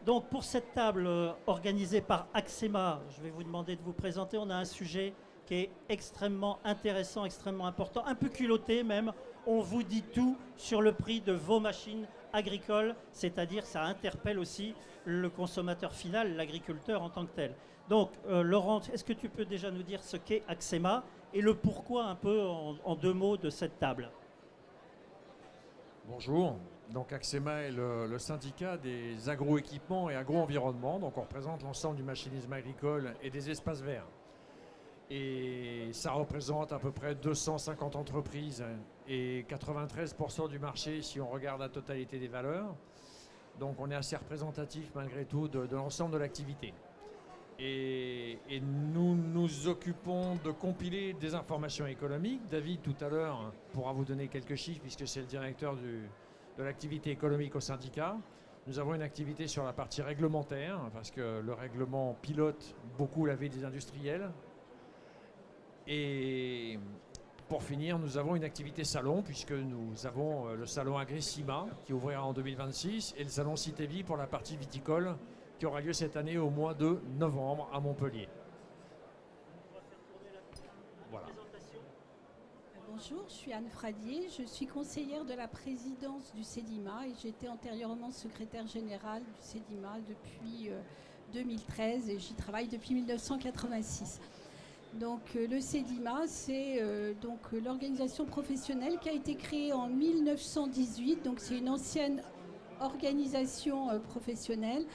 Donc pour cette table organisée par Axema, je vais vous demander de vous présenter. On a un sujet qui est extrêmement intéressant, extrêmement important, un peu culotté même. On vous dit tout sur le prix de vos machines agricoles, c'est-à-dire ça interpelle aussi le consommateur final, l'agriculteur en tant que tel. Donc Laurent, est-ce que tu peux déjà nous dire ce qu'est Axema et le pourquoi un peu en deux mots de cette table? Bonjour, donc Axema est le syndicat des agroéquipements et agro-environnement, donc on représente l'ensemble du machinisme agricole et des espaces verts. Et ça représente à peu près 250 entreprises et 93% du marché si on regarde la totalité des valeurs. Donc on est assez représentatif malgré tout de l'ensemble de l'activité. Et nous nous occupons de compiler des informations économiques. David, tout à l'heure, pourra vous donner quelques chiffres puisque c'est le directeur de l'activité économique au syndicat. Nous avons une activité sur la partie réglementaire parce que le règlement pilote beaucoup la vie des industriels. Et pour finir, nous avons une activité salon puisque nous avons le salon Agrissima qui ouvrira en 2026 et le salon Cité-Vie pour la partie viticole qui aura lieu cette année au mois de novembre à Montpellier. Voilà. Bonjour, je suis Anne Fradier, je suis conseillère de la présidence du CEDIMA et j'étais antérieurement secrétaire générale du CEDIMA depuis 2013 et j'y travaille depuis 1986. Donc le CEDIMA, c'est donc l'organisation professionnelle qui a été créée en 1918, donc c'est une ancienne organisation professionnelle.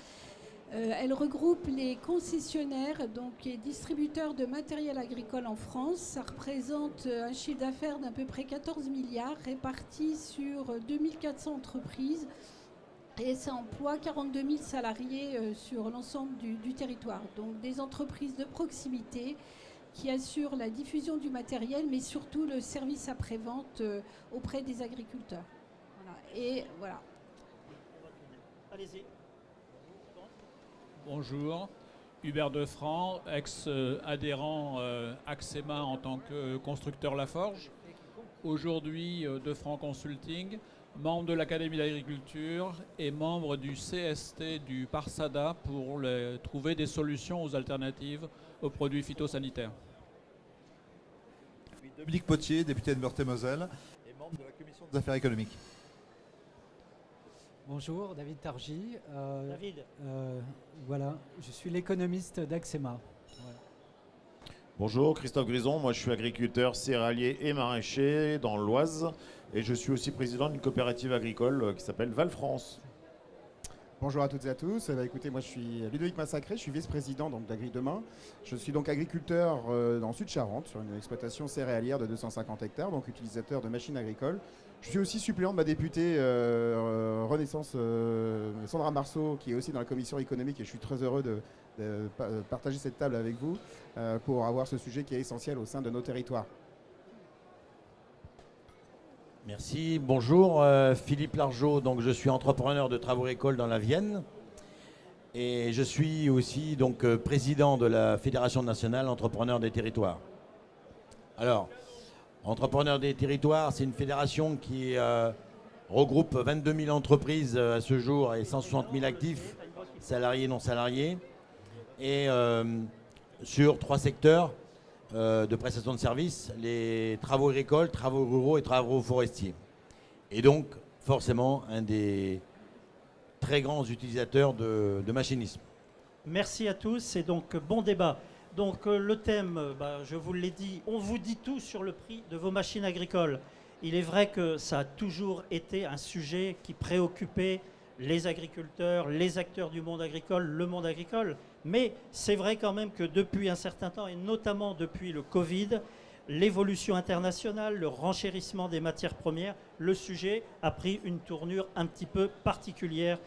Elle regroupe les concessionnaires donc, et distributeurs de matériel agricole en France. Ça représente un chiffre d'affaires d'à peu près 14 milliards répartis sur 2400 entreprises et ça emploie 42 000 salariés sur l'ensemble du territoire. Donc des entreprises de proximité qui assurent la diffusion du matériel mais surtout le service après-vente auprès des agriculteurs. Voilà. Et voilà. Allez-y. Bonjour, Hubert Defranc, ex-adhérent Axema en tant que constructeur Laforge. Aujourd'hui, Defranc Consulting, membre de l'Académie d'agriculture et membre du CST du Parsada pour trouver des solutions aux alternatives aux produits phytosanitaires. Dominique Potier, député de Meurthe-et-Moselle et membre de la Commission des affaires économiques. Bonjour, David Targy. David. Voilà, je suis l'économiste d'Axema. Voilà. Bonjour, Christophe Grison, moi je suis agriculteur céréalier et maraîcher dans l'Oise et je suis aussi président d'une coopérative agricole qui s'appelle Val France. Bonjour à toutes et à tous. Écoutez, moi je suis Ludovic Massacré, je suis vice-président d'Agri Demain. Je suis donc agriculteur dans Sud-Charente sur une exploitation céréalière de 250 hectares, donc utilisateur de machines agricoles. Je suis aussi suppléant de ma députée Renaissance Sandra Marceau, qui est aussi dans la commission économique et je suis très heureux de partager cette table avec vous pour avoir ce sujet qui est essentiel au sein de nos territoires. Merci, bonjour, Philippe Largeau, donc je suis entrepreneur de travaux agricoles dans la Vienne et je suis aussi donc président de la Fédération nationale entrepreneurs des territoires. Alors, Entrepreneurs des territoires, c'est une fédération qui regroupe 22 000 entreprises à ce jour et 160 000 actifs, salariés et non salariés, et sur 3 secteurs de prestation de services, les travaux agricoles, travaux ruraux et travaux forestiers. Et donc, forcément, un des très grands utilisateurs de machinisme. Merci à tous et donc bon débat. Donc le thème, je vous l'ai dit, on vous dit tout sur le prix de vos machines agricoles. Il est vrai que ça a toujours été un sujet qui préoccupait les agriculteurs, les acteurs du monde agricole, le monde agricole. Mais c'est vrai quand même que depuis un certain temps, et notamment depuis le Covid, l'évolution internationale, le renchérissement des matières premières, le sujet a pris une tournure un petit peu particulière.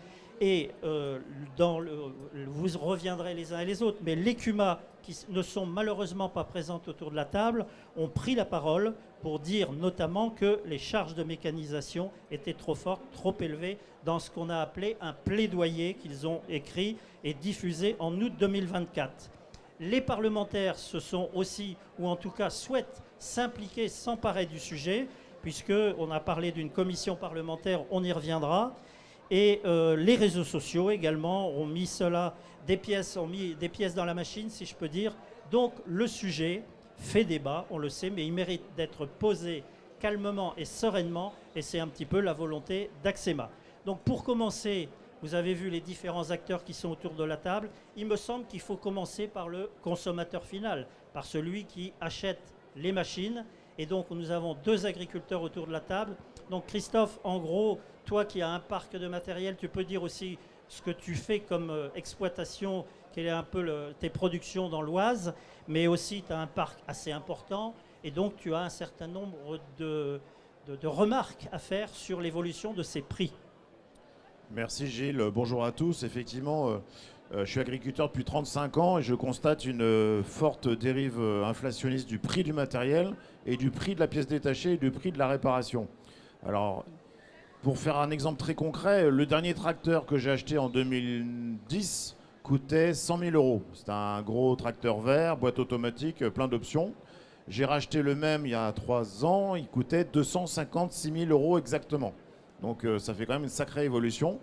Et vous reviendrez les uns et les autres, mais les CUMA, qui ne sont malheureusement pas présentes autour de la table, ont pris la parole pour dire notamment que les charges de mécanisation étaient trop fortes, trop élevées, dans ce qu'on a appelé un plaidoyer qu'ils ont écrit et diffusé en août 2024. Les parlementaires se sont aussi, ou en tout cas souhaitent s'impliquer, s'emparer du sujet, puisqu'on a parlé d'une commission parlementaire, on y reviendra. Et les réseaux sociaux également ont mis ont mis des pièces dans la machine, si je peux dire. Donc le sujet fait débat, on le sait, mais il mérite d'être posé calmement et sereinement, et c'est un petit peu la volonté d'Axema. Donc pour commencer, vous avez vu les différents acteurs qui sont autour de la table. Il me semble qu'il faut commencer par le consommateur final, par celui qui achète les machines. Et donc nous avons 2 agriculteurs autour de la table. Donc Christophe, en gros, toi qui as un parc de matériel, tu peux dire aussi ce que tu fais comme exploitation, quelle est un peu tes productions dans l'Oise, mais aussi tu as un parc assez important et donc tu as un certain nombre de remarques à faire sur l'évolution de ces prix. Merci Gilles, bonjour à tous. Effectivement, je suis agriculteur depuis 35 ans et je constate une forte dérive inflationniste du prix du matériel et du prix de la pièce détachée et du prix de la réparation. Alors, pour faire un exemple très concret, le dernier tracteur que j'ai acheté en 2010 coûtait 100 000 €. C'est un gros tracteur vert, boîte automatique, plein d'options. J'ai racheté le même il y a 3 ans, il coûtait 256 000 € exactement. Donc ça fait quand même une sacrée évolution.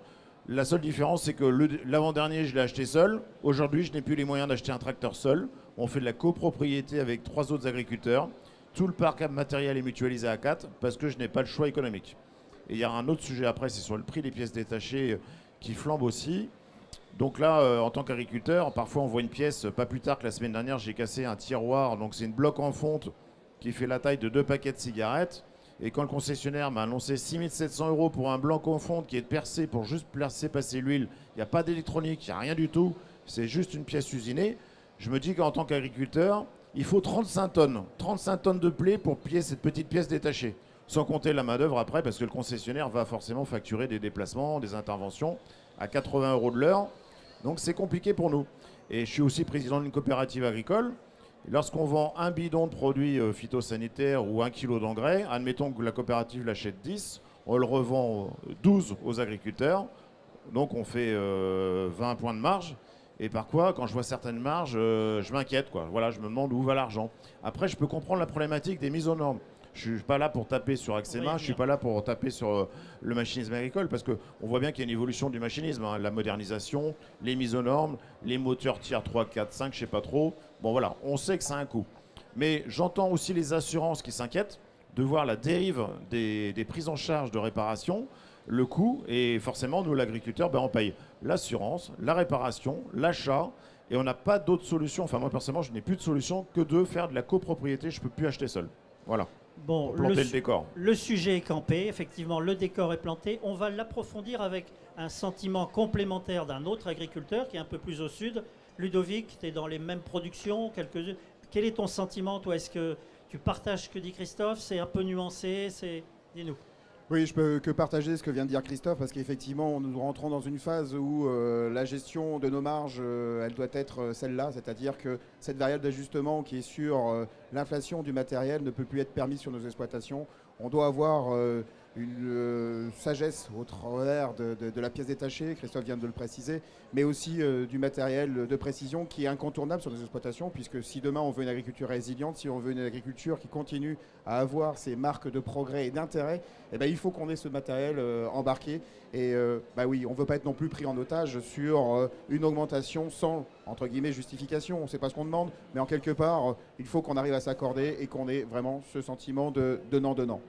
La seule différence, c'est que l'avant-dernier, je l'ai acheté seul. Aujourd'hui, je n'ai plus les moyens d'acheter un tracteur seul. On fait de la copropriété avec 3 autres agriculteurs. Tout le parc matériel est mutualisé à 4 parce que je n'ai pas le choix économique. Et il y a un autre sujet après, c'est sur le prix des pièces détachées qui flambe aussi. Donc là, en tant qu'agriculteur, parfois on voit une pièce, pas plus tard que la semaine dernière, j'ai cassé un tiroir. Donc c'est une bloc en fonte qui fait la taille de 2 paquets de cigarettes. Et quand le concessionnaire m'a annoncé 6 700 € pour un blanc en fonte qui est percé pour juste passer l'huile, il n'y a pas d'électronique, il n'y a rien du tout, c'est juste une pièce usinée. Je me dis qu'en tant qu'agriculteur, il faut 35 tonnes de blé pour plier cette petite pièce détachée. Sans compter la main-d'œuvre après, parce que le concessionnaire va forcément facturer des déplacements, des interventions à 80 € de l'heure. Donc c'est compliqué pour nous. Et je suis aussi président d'une coopérative agricole. Lorsqu'on vend un bidon de produits phytosanitaires ou 1 kilo d'engrais, admettons que la coopérative l'achète 10, on le revend 12 aux agriculteurs. Donc on fait 20 points de marge. Et par quoi, quand je vois certaines marges, je m'inquiète, quoi. Voilà, je me demande où va l'argent. Après, je peux comprendre la problématique des mises aux normes. Je ne suis pas là pour taper sur Axema, je ne suis pas là pour taper sur le machinisme agricole, parce qu'on voit bien qu'il y a une évolution du machinisme, hein, la modernisation, les mises aux normes, les moteurs tiers 3, 4, 5, je ne sais pas trop. Bon voilà, on sait que ça a un coût. Mais j'entends aussi les assurances qui s'inquiètent de voir la dérive des prises en charge de réparation, le coût, et forcément, nous, l'agriculteur, on paye l'assurance, la réparation, l'achat, et on n'a pas d'autre solution. Enfin, moi, personnellement, je n'ai plus de solution que de faire de la copropriété, je ne peux plus acheter seul. Voilà. Bon, planter le décor. Le sujet est campé, effectivement, le décor est planté. On va l'approfondir avec un sentiment complémentaire d'un autre agriculteur qui est un peu plus au sud. Ludovic, tu es dans les mêmes productions. Quel est ton sentiment, toi? Est-ce que tu partages ce que dit Christophe? C'est un peu nuancé? Dis-nous. Oui, je peux que partager ce que vient de dire Christophe, parce qu'effectivement, nous rentrons dans une phase où la gestion de nos marges, elle doit être celle-là, c'est-à-dire que cette variable d'ajustement qui est sur l'inflation du matériel ne peut plus être permise sur nos exploitations. On doit avoir une sagesse au travers de la pièce détachée, Christophe vient de le préciser, mais aussi du matériel de précision qui est incontournable sur nos exploitations, puisque si demain on veut une agriculture résiliente, si on veut une agriculture qui continue à avoir ses marques de progrès et d'intérêt, eh ben, il faut qu'on ait ce matériel embarqué. Et oui, on ne veut pas être non plus pris en otage sur une augmentation sans, entre guillemets, justification. On ne sait pas ce qu'on demande, mais en quelque part, il faut qu'on arrive à s'accorder et qu'on ait vraiment ce sentiment de donnant-donnant.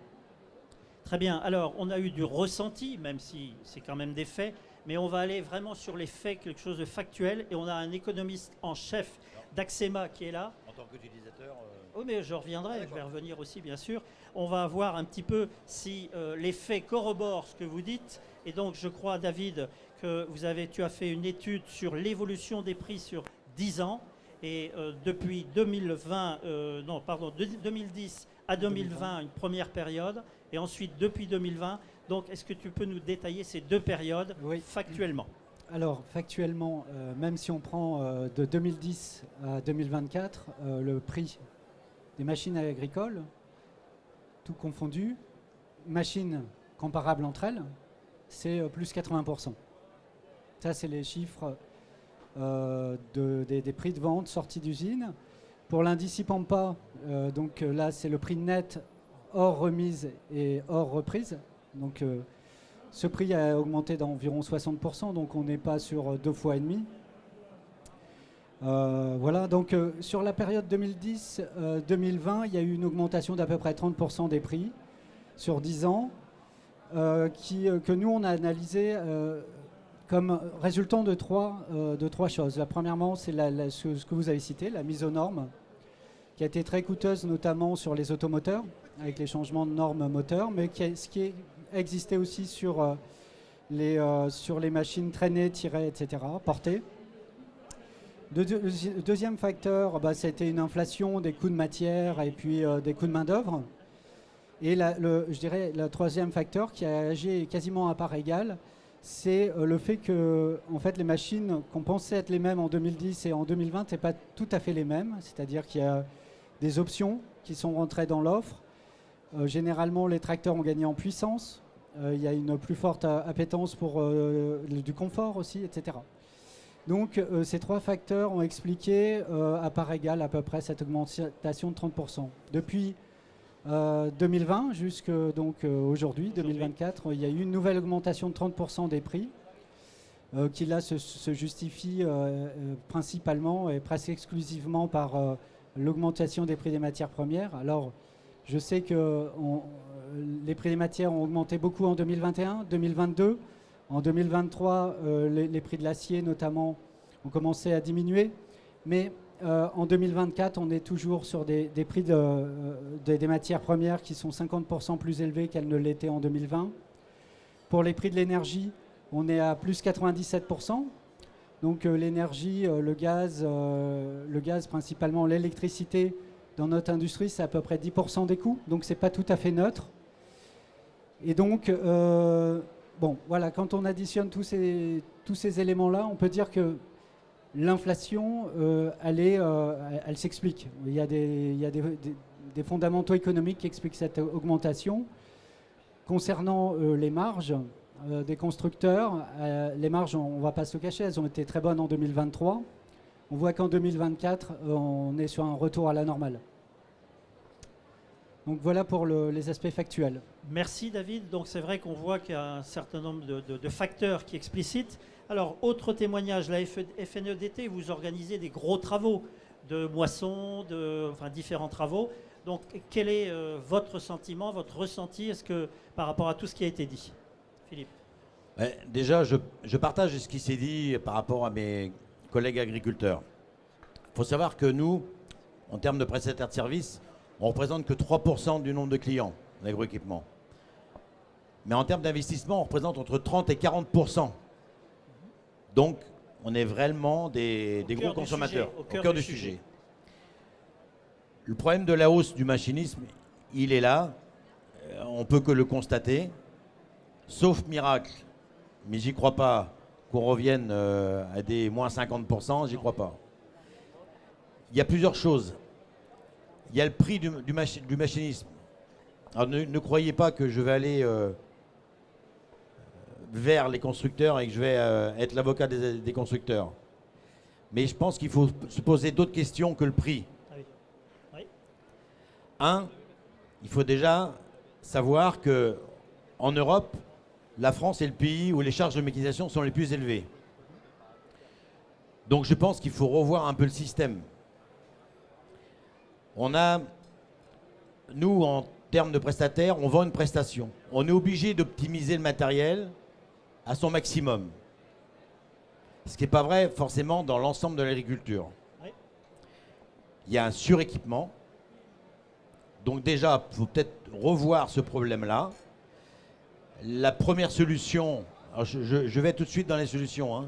Très bien. Alors, on a eu du ressenti, même si c'est quand même des faits, mais on va aller vraiment sur les faits, quelque chose de factuel. Et on a un économiste en chef d'Axema qui est là. En tant qu'utilisateur Oui, mais je reviendrai, je vais revenir aussi, bien sûr. On va voir un petit peu si les faits corroborent ce que vous dites. Et donc, je crois, David, que tu as fait une étude sur l'évolution des prix sur 10 ans. Et depuis 2010 à 2020, une première période. Et ensuite, depuis 2020. Donc, est-ce que tu peux nous détailler ces deux périodes factuellement? Alors, factuellement, même si on prend de 2010 à 2024, le prix des machines agricoles, tout confondu, machines comparables entre elles, c'est plus 80%. Ça, c'est les chiffres des prix de vente sortis d'usine. Pour l'indice IPAMPA, donc là, c'est le prix net hors remise et hors reprise. Donc Ce prix a augmenté d'environ 60%, donc on n'est pas sur 2 fois et demi. Voilà, donc sur la période 2010-2020, il y a eu une augmentation d'à peu près 30% des prix sur 10 ans, que nous on a analysé comme résultant de trois choses. Premièrement, c'est ce que vous avez cité, la mise aux normes, qui a été très coûteuse notamment sur les automoteurs, avec les changements de normes moteurs, mais ce qui existait aussi sur les machines traînées, tirées, etc., portées. Deuxième facteur, c'était une inflation des coûts de matière et puis des coûts de main-d'œuvre. Et je dirais le troisième facteur qui a agi quasiment à part égale, c'est le fait que en fait, les machines qu'on pensait être les mêmes en 2010 et en 2020 n'étaient pas tout à fait les mêmes. C'est-à-dire qu'il y a des options qui sont rentrées dans l'offre. Généralement, les tracteurs ont gagné en puissance. Il y a une plus forte appétence pour du confort aussi, etc. Donc ces trois facteurs ont expliqué à part égale à peu près cette augmentation de 30%. Depuis 2020 jusqu'aujourd'hui, 2024, il y a eu une nouvelle augmentation de 30% des prix qui là se justifie principalement et presque exclusivement par l'augmentation des prix des matières premières. Alors je sais que les prix des matières ont augmenté beaucoup en 2021, 2022. En 2023, les prix de l'acier notamment ont commencé à diminuer. Mais en 2024, on est toujours sur des prix des matières premières qui sont 50% plus élevés qu'elles ne l'étaient en 2020. Pour les prix de l'énergie, on est à plus 97%. Donc l'énergie, le gaz principalement, l'électricité dans notre industrie, c'est à peu près 10% des coûts. Donc c'est pas tout à fait neutre. Et donc, bon, voilà, quand on additionne tous ces éléments-là, on peut dire que l'inflation, elle s'explique. Il y a des fondamentaux économiques qui expliquent cette augmentation. Concernant les marges des constructeurs, les marges, on ne va pas se le cacher, elles ont été très bonnes en 2023. On voit qu'en 2024, on est sur un retour à la normale. Donc voilà pour les aspects factuels. Merci David. Donc c'est vrai qu'on voit qu'il y a un certain nombre de facteurs qui explicitent. Alors, autre témoignage, la FNEDT, vous organisez des gros travaux de moisson, enfin différents travaux. Donc quel est votre sentiment, votre ressenti par rapport à tout ce qui a été dit? Philippe. Déjà, je partage ce qui s'est dit par rapport à mes collègues agriculteurs. Il faut savoir que nous, en termes de prestataires de services, on ne représente que 3% du nombre de clients en agroéquipement. Mais en termes d'investissement, on représente entre 30 et 40%. Donc, on est vraiment des gros consommateurs, au cœur du sujet. Le problème de la hausse du machinisme, il est là. On ne peut que le constater. Sauf miracle, mais j'y crois pas, qu'on revienne à des moins 50%, j'y crois pas. Il y a plusieurs choses. Il y a le prix du machinisme. Alors ne croyez pas que je vais aller vers les constructeurs et que je vais être l'avocat des constructeurs. Mais je pense qu'il faut se poser d'autres questions que le prix. Oui. Un, il faut déjà savoir qu'en Europe, la France est le pays où les charges de mécanisation sont les plus élevées. Donc je pense qu'il faut revoir un peu le système. Nous, en termes de prestataires, on vend une prestation. On est obligé d'optimiser le matériel à son maximum. Ce qui n'est pas vrai forcément dans l'ensemble de l'agriculture. Oui. Il y a un suréquipement. Donc déjà, il faut peut-être revoir ce problème-là. La première solution, alors je vais tout de suite dans les solutions. Hein.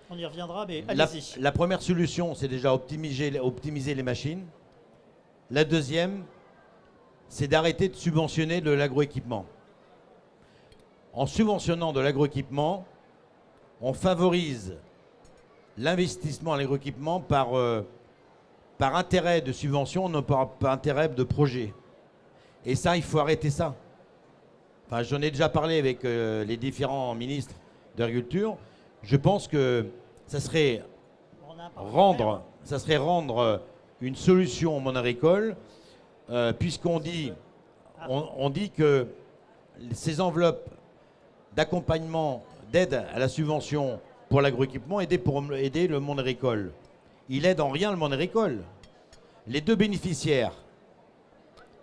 On y reviendra, mais allez-y. La première solution, c'est déjà optimiser les machines. La deuxième, c'est d'arrêter de subventionner de l'agroéquipement. En subventionnant de l'agroéquipement, on favorise l'investissement à l'agroéquipement par intérêt de subvention, non par intérêt de projet. Et ça, il faut arrêter ça. Enfin, j'en ai déjà parlé avec les différents ministres de l'agriculture. Je pense que ça serait rendre une solution au monde agricole, puisqu'on dit, on dit que ces enveloppes d'accompagnement, d'aide à la subvention pour l'agroéquipement, pour aider le monde agricole. Il aide en rien le monde agricole. Les deux bénéficiaires,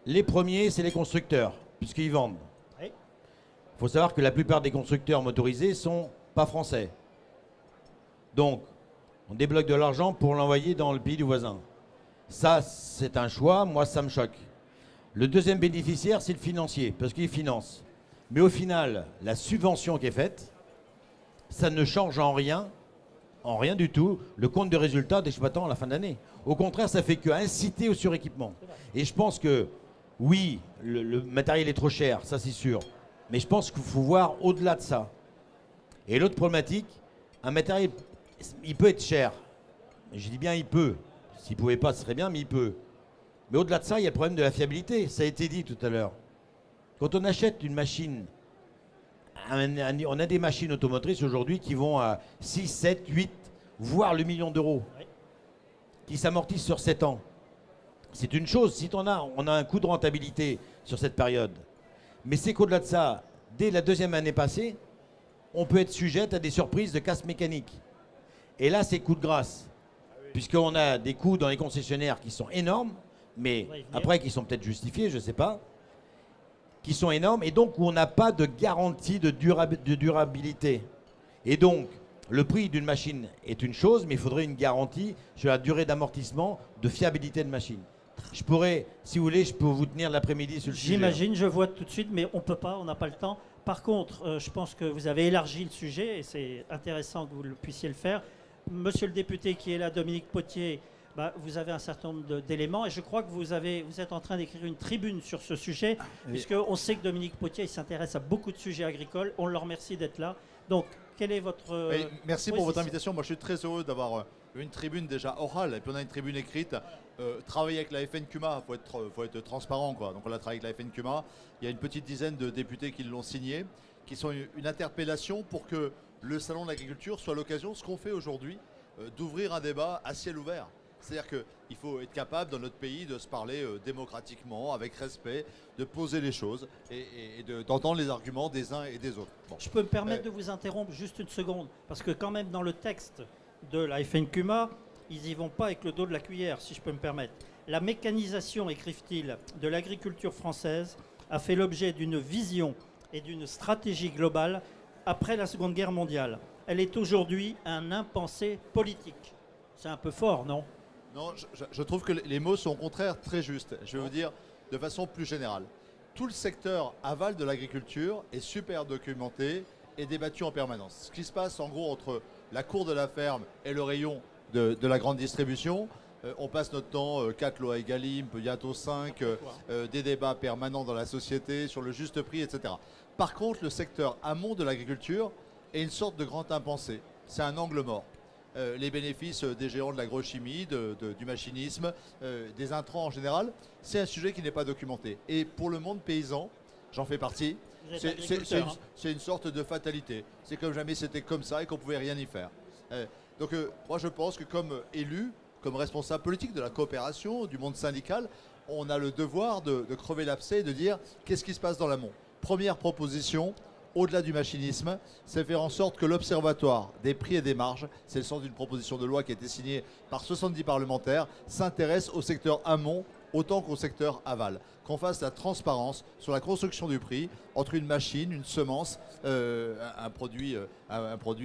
les premiers, c'est les constructeurs, puisqu'ils vendent. Il faut savoir que la plupart des constructeurs motorisés ne sont pas français. Donc, on débloque de l'argent pour l'envoyer dans le pays du voisin. Ça, c'est un choix. Moi, ça me choque. Le deuxième bénéficiaire, c'est le financier, parce qu'il finance. Mais au final, la subvention qui est faite, ça ne change en rien du tout, le compte de résultat d'exploitant à la fin d'année. Au contraire, ça fait qu'inciter au suréquipement. Et je pense que, oui, le matériel est trop cher, ça c'est sûr. Mais je pense qu'il faut voir au-delà de ça. Et l'autre problématique, un matériel, il peut être cher. Je dis bien il peut. S'il ne pouvait pas, ce serait bien, mais il peut. Mais au-delà de ça, il y a le problème de la fiabilité. Ça a été dit tout à l'heure. Quand on achète une machine, on a des machines automotrices aujourd'hui qui vont à 6, 7, 8, voire le million d'euros, qui s'amortissent sur 7 ans. C'est une chose, si on a un coût de rentabilité sur cette période. Mais c'est qu'au-delà de ça, dès la deuxième année passée, on peut être sujette à des surprises de casse mécanique. Et là, c'est coup de grâce, puisqu'on a des coûts dans les concessionnaires qui sont énormes, mais après qui sont peut-être justifiés, je ne sais pas, qui sont énormes, et donc où on n'a pas de garantie de durabilité. Et donc, le prix d'une machine est une chose, mais il faudrait une garantie sur la durée d'amortissement, de fiabilité de machine. Je pourrais, si vous voulez, je peux vous tenir l'après-midi sur le sujet. J'imagine, je vois tout de suite, mais on ne peut pas, on n'a pas le temps. Par contre, je pense que vous avez élargi le sujet, et c'est intéressant que vous puissiez le faire. Monsieur le député qui est là, Dominique Potier, vous avez un certain nombre d'éléments et je crois que vous êtes en train d'écrire une tribune sur ce sujet, puisqu'on sait que Dominique Potier s'intéresse à beaucoup de sujets agricoles. On le remercie d'être là. Donc, quelle est votre... merci pour votre invitation. Moi, je suis très heureux d'avoir une tribune déjà orale et puis on a une tribune écrite. Travailler avec la FNCUMA, il faut être transparent, quoi. Donc, on a travaillé avec la FNCUMA. Il y a une petite dizaine de députés qui l'ont signé, qui sont une interpellation pour que le Salon de l'agriculture soit l'occasion, ce qu'on fait aujourd'hui, d'ouvrir un débat à ciel ouvert. C'est-à-dire qu'il faut être capable dans notre pays de se parler démocratiquement, avec respect, de poser les choses et d'entendre les arguments des uns et des autres. Bon. Je peux me permettre de vous interrompre juste une seconde, parce que quand même dans le texte de la FNCUMA, ils n'y vont pas avec le dos de la cuillère, si je peux me permettre. La mécanisation, écrivent-ils, de l'agriculture française a fait l'objet d'une vision et d'une stratégie globale après la Seconde Guerre mondiale. Elle est aujourd'hui un impensé politique. C'est un peu fort, non ? Non, je trouve que les mots sont au contraire très justes. Je vais vous dire de façon plus générale. Tout le secteur aval de l'agriculture est super documenté et débattu en permanence. Ce qui se passe en gros entre la cour de la ferme et le rayon de la grande distribution, on passe notre temps, 4 lois Egalim, bientôt 5, des débats permanents dans la société sur le juste prix, etc. Par contre, le secteur amont de l'agriculture est une sorte de grand impensé. C'est un angle mort. Les bénéfices des géants de l'agrochimie, du machinisme, des intrants en général, c'est un sujet qui n'est pas documenté. Et pour le monde paysan, j'en fais partie, c'est une sorte de fatalité. C'est comme jamais c'était comme ça et qu'on ne pouvait rien y faire. Donc moi je pense que comme élu, comme responsable politique de la coopération, du monde syndical, on a le devoir de crever l'abcès et de dire qu'est-ce qui se passe dans l'amont. Première proposition, au-delà du machinisme, c'est faire en sorte que l'Observatoire des prix et des marges, c'est le sens d'une proposition de loi qui a été signée par 70 parlementaires, s'intéresse au secteur amont autant qu'au secteur aval. Qu'on fasse la transparence sur la construction du prix entre une machine, une semence, un produit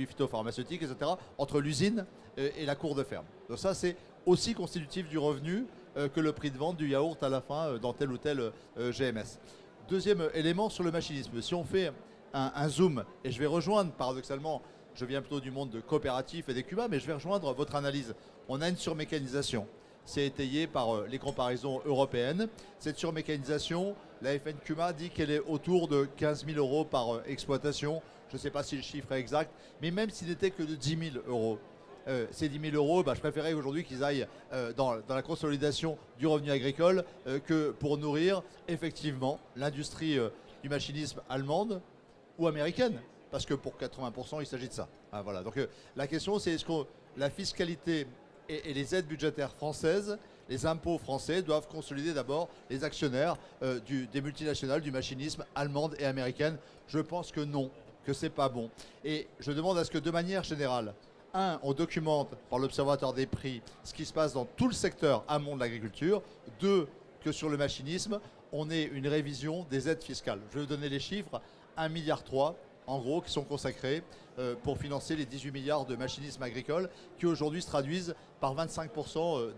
phytopharmaceutique, etc., entre l'usine et la cour de ferme. Donc ça, c'est aussi constitutif du revenu que le prix de vente du yaourt à la fin dans tel ou tel GMS. Deuxième élément sur le machinisme. Si on fait un zoom, et je vais rejoindre, paradoxalement, je viens plutôt du monde de coopératif et des Cuba, mais je vais rejoindre votre analyse. On a une surmécanisation. C'est étayé par les comparaisons européennes. Cette surmécanisation, la FNCUMA dit qu'elle est autour de 15 000 euros par exploitation. Je ne sais pas si le chiffre est exact, mais même s'il n'était que de 10 000 euros. Ces 10 000 euros, je préférais aujourd'hui qu'ils aillent dans la consolidation du revenu agricole que pour nourrir effectivement l'industrie du machinisme allemande ou américaine, parce que pour 80%, il s'agit de ça. Ah, voilà. Donc la question, c'est est-ce que la fiscalité et les aides budgétaires françaises, les impôts français doivent consolider d'abord les actionnaires des multinationales du machinisme allemande et américaine? Je pense que non, que c'est pas bon. Et je demande à ce que de manière générale, on documente par l'Observatoire des prix ce qui se passe dans tout le secteur amont de l'agriculture. 2, que sur le machinisme, on ait une révision des aides fiscales. Je vais vous donner les chiffres, 1,3 milliard en gros qui sont consacrés pour financer les 18 milliards de machinisme agricole qui aujourd'hui se traduisent par 25%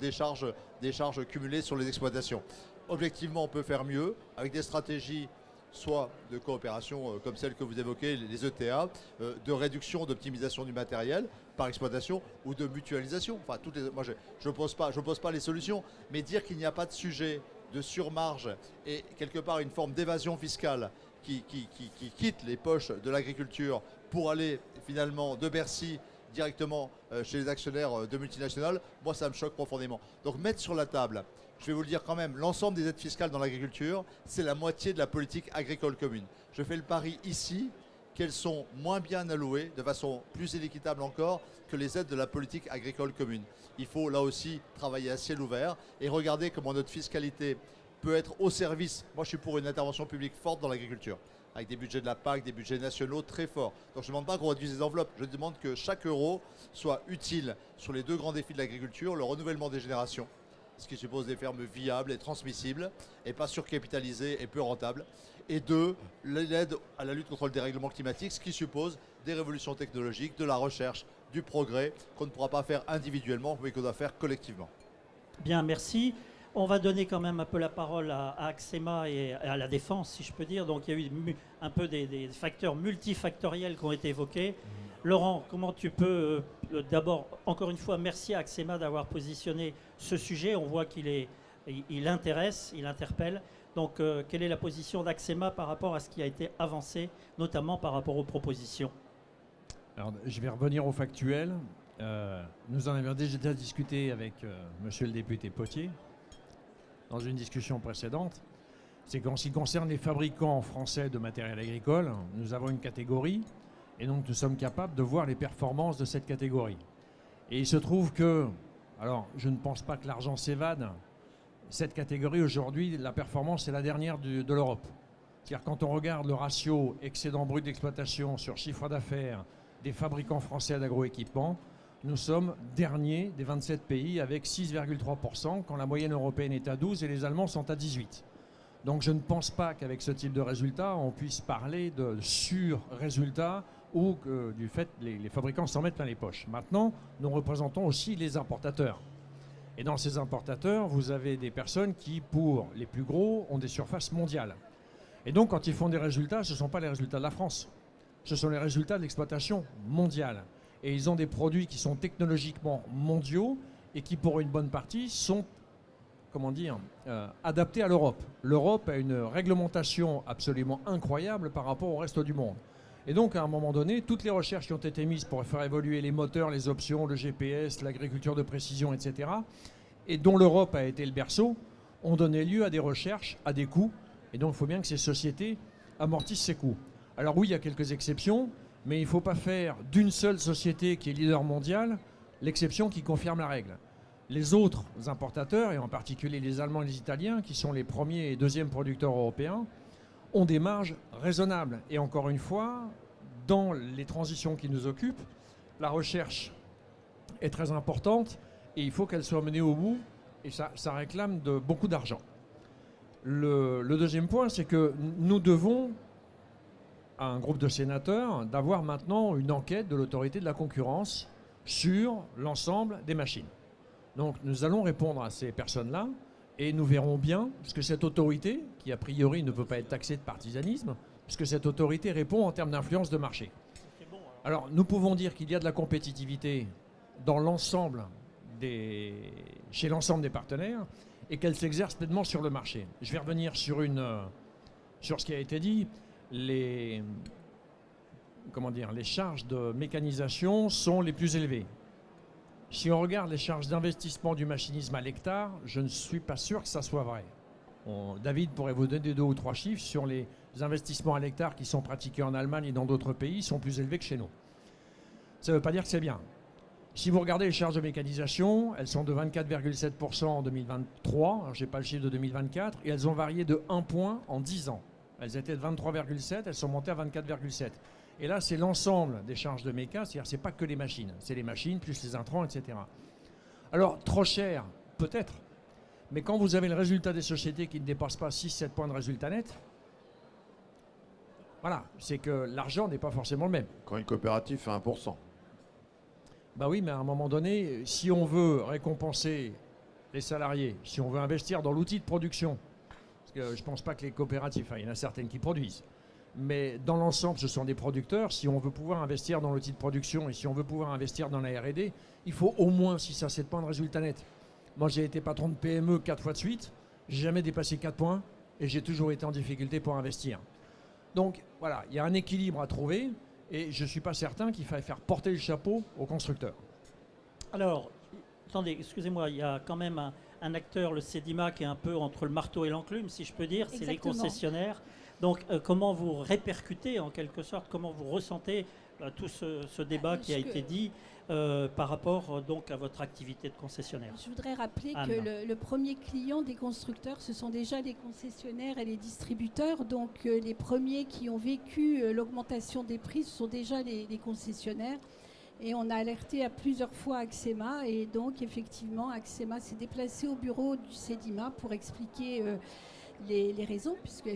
des charges cumulées sur les exploitations. Objectivement, on peut faire mieux avec des stratégies soit de coopération comme celle que vous évoquez, les ETA, de réduction, d'optimisation du matériel par exploitation ou de mutualisation. Enfin, moi, je pose pas les solutions, mais dire qu'il n'y a pas de sujet de surmarge et quelque part une forme d'évasion fiscale qui quitte les poches de l'agriculture pour aller finalement de Bercy directement chez les actionnaires de multinationales, moi ça me choque profondément. Donc mettre sur la table, je vais vous le dire quand même, l'ensemble des aides fiscales dans l'agriculture, c'est la moitié de la politique agricole commune. Je fais le pari ici qu'elles sont moins bien allouées, de façon plus inéquitable encore, que les aides de la politique agricole commune. Il faut là aussi travailler à ciel ouvert et regarder comment notre fiscalité peut être au service. Moi je suis pour une intervention publique forte dans l'agriculture, avec des budgets de la PAC, des budgets nationaux très forts. Donc je ne demande pas qu'on réduise les enveloppes, je demande que chaque euro soit utile sur les 2 grands défis de l'agriculture, le renouvellement des générations, ce qui suppose des fermes viables et transmissibles, et pas surcapitalisées et peu rentables. Et 2, l'aide à la lutte contre le dérèglement climatique, ce qui suppose des révolutions technologiques, de la recherche, du progrès, qu'on ne pourra pas faire individuellement, mais qu'on doit faire collectivement. Bien, merci. On va donner quand même un peu la parole à Axema et à la défense, si je peux dire. Donc il y a eu un peu des facteurs multifactoriels qui ont été évoqués. Laurent, comment tu peux, d'abord, encore une fois, merci à Axema d'avoir positionné ce sujet. On voit qu'il intéresse, il interpelle. Donc quelle est la position d'Axema par rapport à ce qui a été avancé, notamment par rapport aux propositions? Alors, je vais revenir au factuel. Nous en avions déjà discuté avec monsieur le député Potier dans une discussion précédente. C'est qu'en ce qui concerne les fabricants français de matériel agricole, nous avons une catégorie et donc nous sommes capables de voir les performances de cette catégorie. Et il se trouve que, alors je ne pense pas que l'argent s'évade, cette catégorie aujourd'hui, la performance est la dernière de l'Europe. C'est-à-dire quand on regarde le ratio excédent brut d'exploitation sur chiffre d'affaires des fabricants français d'agroéquipements, nous sommes derniers des 27 pays avec 6,3% quand la moyenne européenne est à 12 et les Allemands sont à 18. Donc je ne pense pas qu'avec ce type de résultat, on puisse parler de sur-résultat ou que du fait que les fabricants s'en mettent plein les poches. Maintenant, nous représentons aussi les importateurs. Et dans ces importateurs, vous avez des personnes qui, pour les plus gros, ont des surfaces mondiales. Et donc quand ils font des résultats, ce ne sont pas les résultats de la France. Ce sont les résultats de l'exploitation mondiale. Et ils ont des produits qui sont technologiquement mondiaux et qui, pour une bonne partie, sont, adaptés à l'Europe. L'Europe a une réglementation absolument incroyable par rapport au reste du monde. Et donc, à un moment donné, toutes les recherches qui ont été mises pour faire évoluer les moteurs, les options, le GPS, l'agriculture de précision, etc., et dont l'Europe a été le berceau, ont donné lieu à des recherches à des coûts. Et donc, il faut bien que ces sociétés amortissent ces coûts. Alors oui, il y a quelques exceptions, mais il ne faut pas faire d'une seule société qui est leader mondial l'exception qui confirme la règle. Les autres importateurs, et en particulier les Allemands et les Italiens, qui sont les premiers et deuxièmes producteurs européens, ont des marges raisonnables. Et encore une fois, dans les transitions qui nous occupent, la recherche est très importante et il faut qu'elle soit menée au bout et ça réclame beaucoup d'argent. Le deuxième point, c'est que nous devons à un groupe de sénateurs d'avoir maintenant une enquête de l'autorité de la concurrence sur l'ensemble des machines. Donc nous allons répondre à ces personnes-là et nous verrons bien, puisque cette autorité, qui a priori ne peut pas être taxée de partisanisme, puisque cette autorité répond en termes d'influence de marché. Alors nous pouvons dire qu'il y a de la compétitivité dans l'ensemble chez l'ensemble des partenaires et qu'elle s'exerce pleinement sur le marché. Je vais revenir sur ce qui a été dit. Les charges de mécanisation sont les plus élevées. Si on regarde les charges d'investissement du machinisme à l'hectare, je ne suis pas sûr que ça soit vrai. David pourrait vous donner 2 ou 3 chiffres sur les investissements à l'hectare qui sont pratiqués en Allemagne et dans d'autres pays, sont plus élevés que chez nous. Ça ne veut pas dire que c'est bien. Si vous regardez les charges de mécanisation, elles sont de 24,7% en 2023, alors je n'ai pas le chiffre de 2024, et elles ont varié de 1 point en 10 ans. Elles étaient de 23,7, elles sont montées à 24,7. Et là, c'est l'ensemble des charges de méca, c'est-à-dire c'est pas que les machines, c'est les machines plus les intrants, etc. Alors, trop cher, peut-être, mais quand vous avez le résultat des sociétés qui ne dépassent pas 6-7 points de résultat net, voilà, c'est que l'argent n'est pas forcément le même. Quand une coopérative fait 1%. Bah oui, mais à un moment donné, si on veut récompenser les salariés, si on veut investir dans l'outil de production, parce que je ne pense pas que les coopératives, enfin, il y en a certaines qui produisent, mais dans l'ensemble, ce sont des producteurs. Si on veut pouvoir investir dans l'outil de production et si on veut pouvoir investir dans la R&D, il faut au moins 6 à 7 points de résultat net. Moi, j'ai été patron de PME 4 fois de suite, j'ai jamais dépassé 4 points et j'ai toujours été en difficulté pour investir. Donc voilà, il y a un équilibre à trouver et je ne suis pas certain qu'il faille faire porter le chapeau aux constructeurs. Alors, attendez, excusez-moi, il y a quand même un acteur, le CEDIMA, qui est un peu entre le marteau et l'enclume, si je peux dire, c'est les concessionnaires. Donc, comment vous répercutez, en quelque sorte, comment vous ressentez tout ce débat qui a été dit par rapport donc à votre activité de concessionnaire? Je voudrais rappeler que le premier client des constructeurs, ce sont déjà les concessionnaires et les distributeurs. Donc, les premiers qui ont vécu l'augmentation des prix, ce sont déjà les concessionnaires. Et on a alerté à plusieurs fois Axema. Et donc, effectivement, Axema s'est déplacé au bureau du CEDIMA pour expliquer les raisons, puisque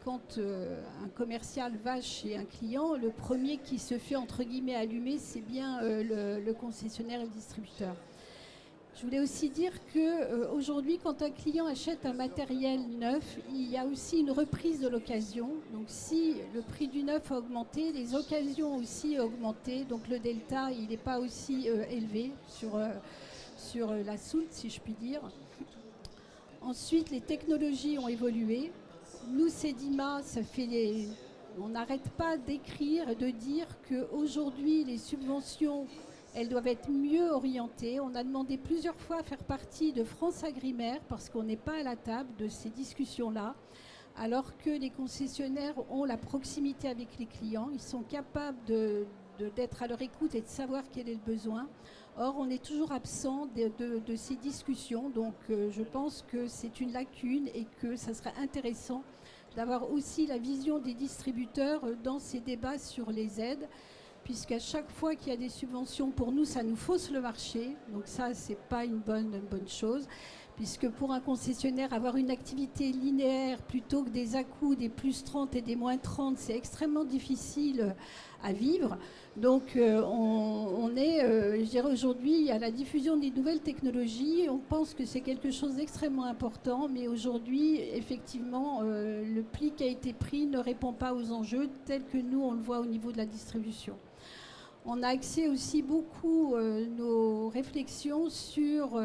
quand un commercial va chez un client, le premier qui se fait entre guillemets allumer, c'est bien le concessionnaire et le distributeur. Je voulais aussi dire qu'aujourd'hui, quand un client achète un matériel neuf, il y a aussi une reprise de l'occasion. Donc si le prix du neuf a augmenté, les occasions aussi ont augmenté. Donc le delta, il n'est pas aussi élevé sur la soute, si je puis dire. Ensuite, les technologies ont évolué. Nous, CEDIMA, on n'arrête pas d'écrire et de dire qu'aujourd'hui, les subventions, elles doivent être mieux orientées. On a demandé plusieurs fois à faire partie de France Agrimaire parce qu'on n'est pas à la table de ces discussions-là, alors que les concessionnaires ont la proximité avec les clients. Ils sont capables d'être à leur écoute et de savoir quel est le besoin. Or, on est toujours absent de ces discussions, donc je pense que c'est une lacune et que ça serait intéressant d'avoir aussi la vision des distributeurs dans ces débats sur les aides, puisqu'à chaque fois qu'il y a des subventions, pour nous, ça nous fausse le marché, donc ça, c'est pas une bonne chose, puisque pour un concessionnaire, avoir une activité linéaire plutôt que des à-coups, des plus 30 et des moins 30, c'est extrêmement difficile à vivre. Donc je dirais aujourd'hui, à la diffusion des nouvelles technologies, on pense que c'est quelque chose d'extrêmement important, mais aujourd'hui, effectivement, le pli qui a été pris ne répond pas aux enjeux tels que nous, on le voit au niveau de la distribution. On a axé aussi beaucoup nos réflexions sur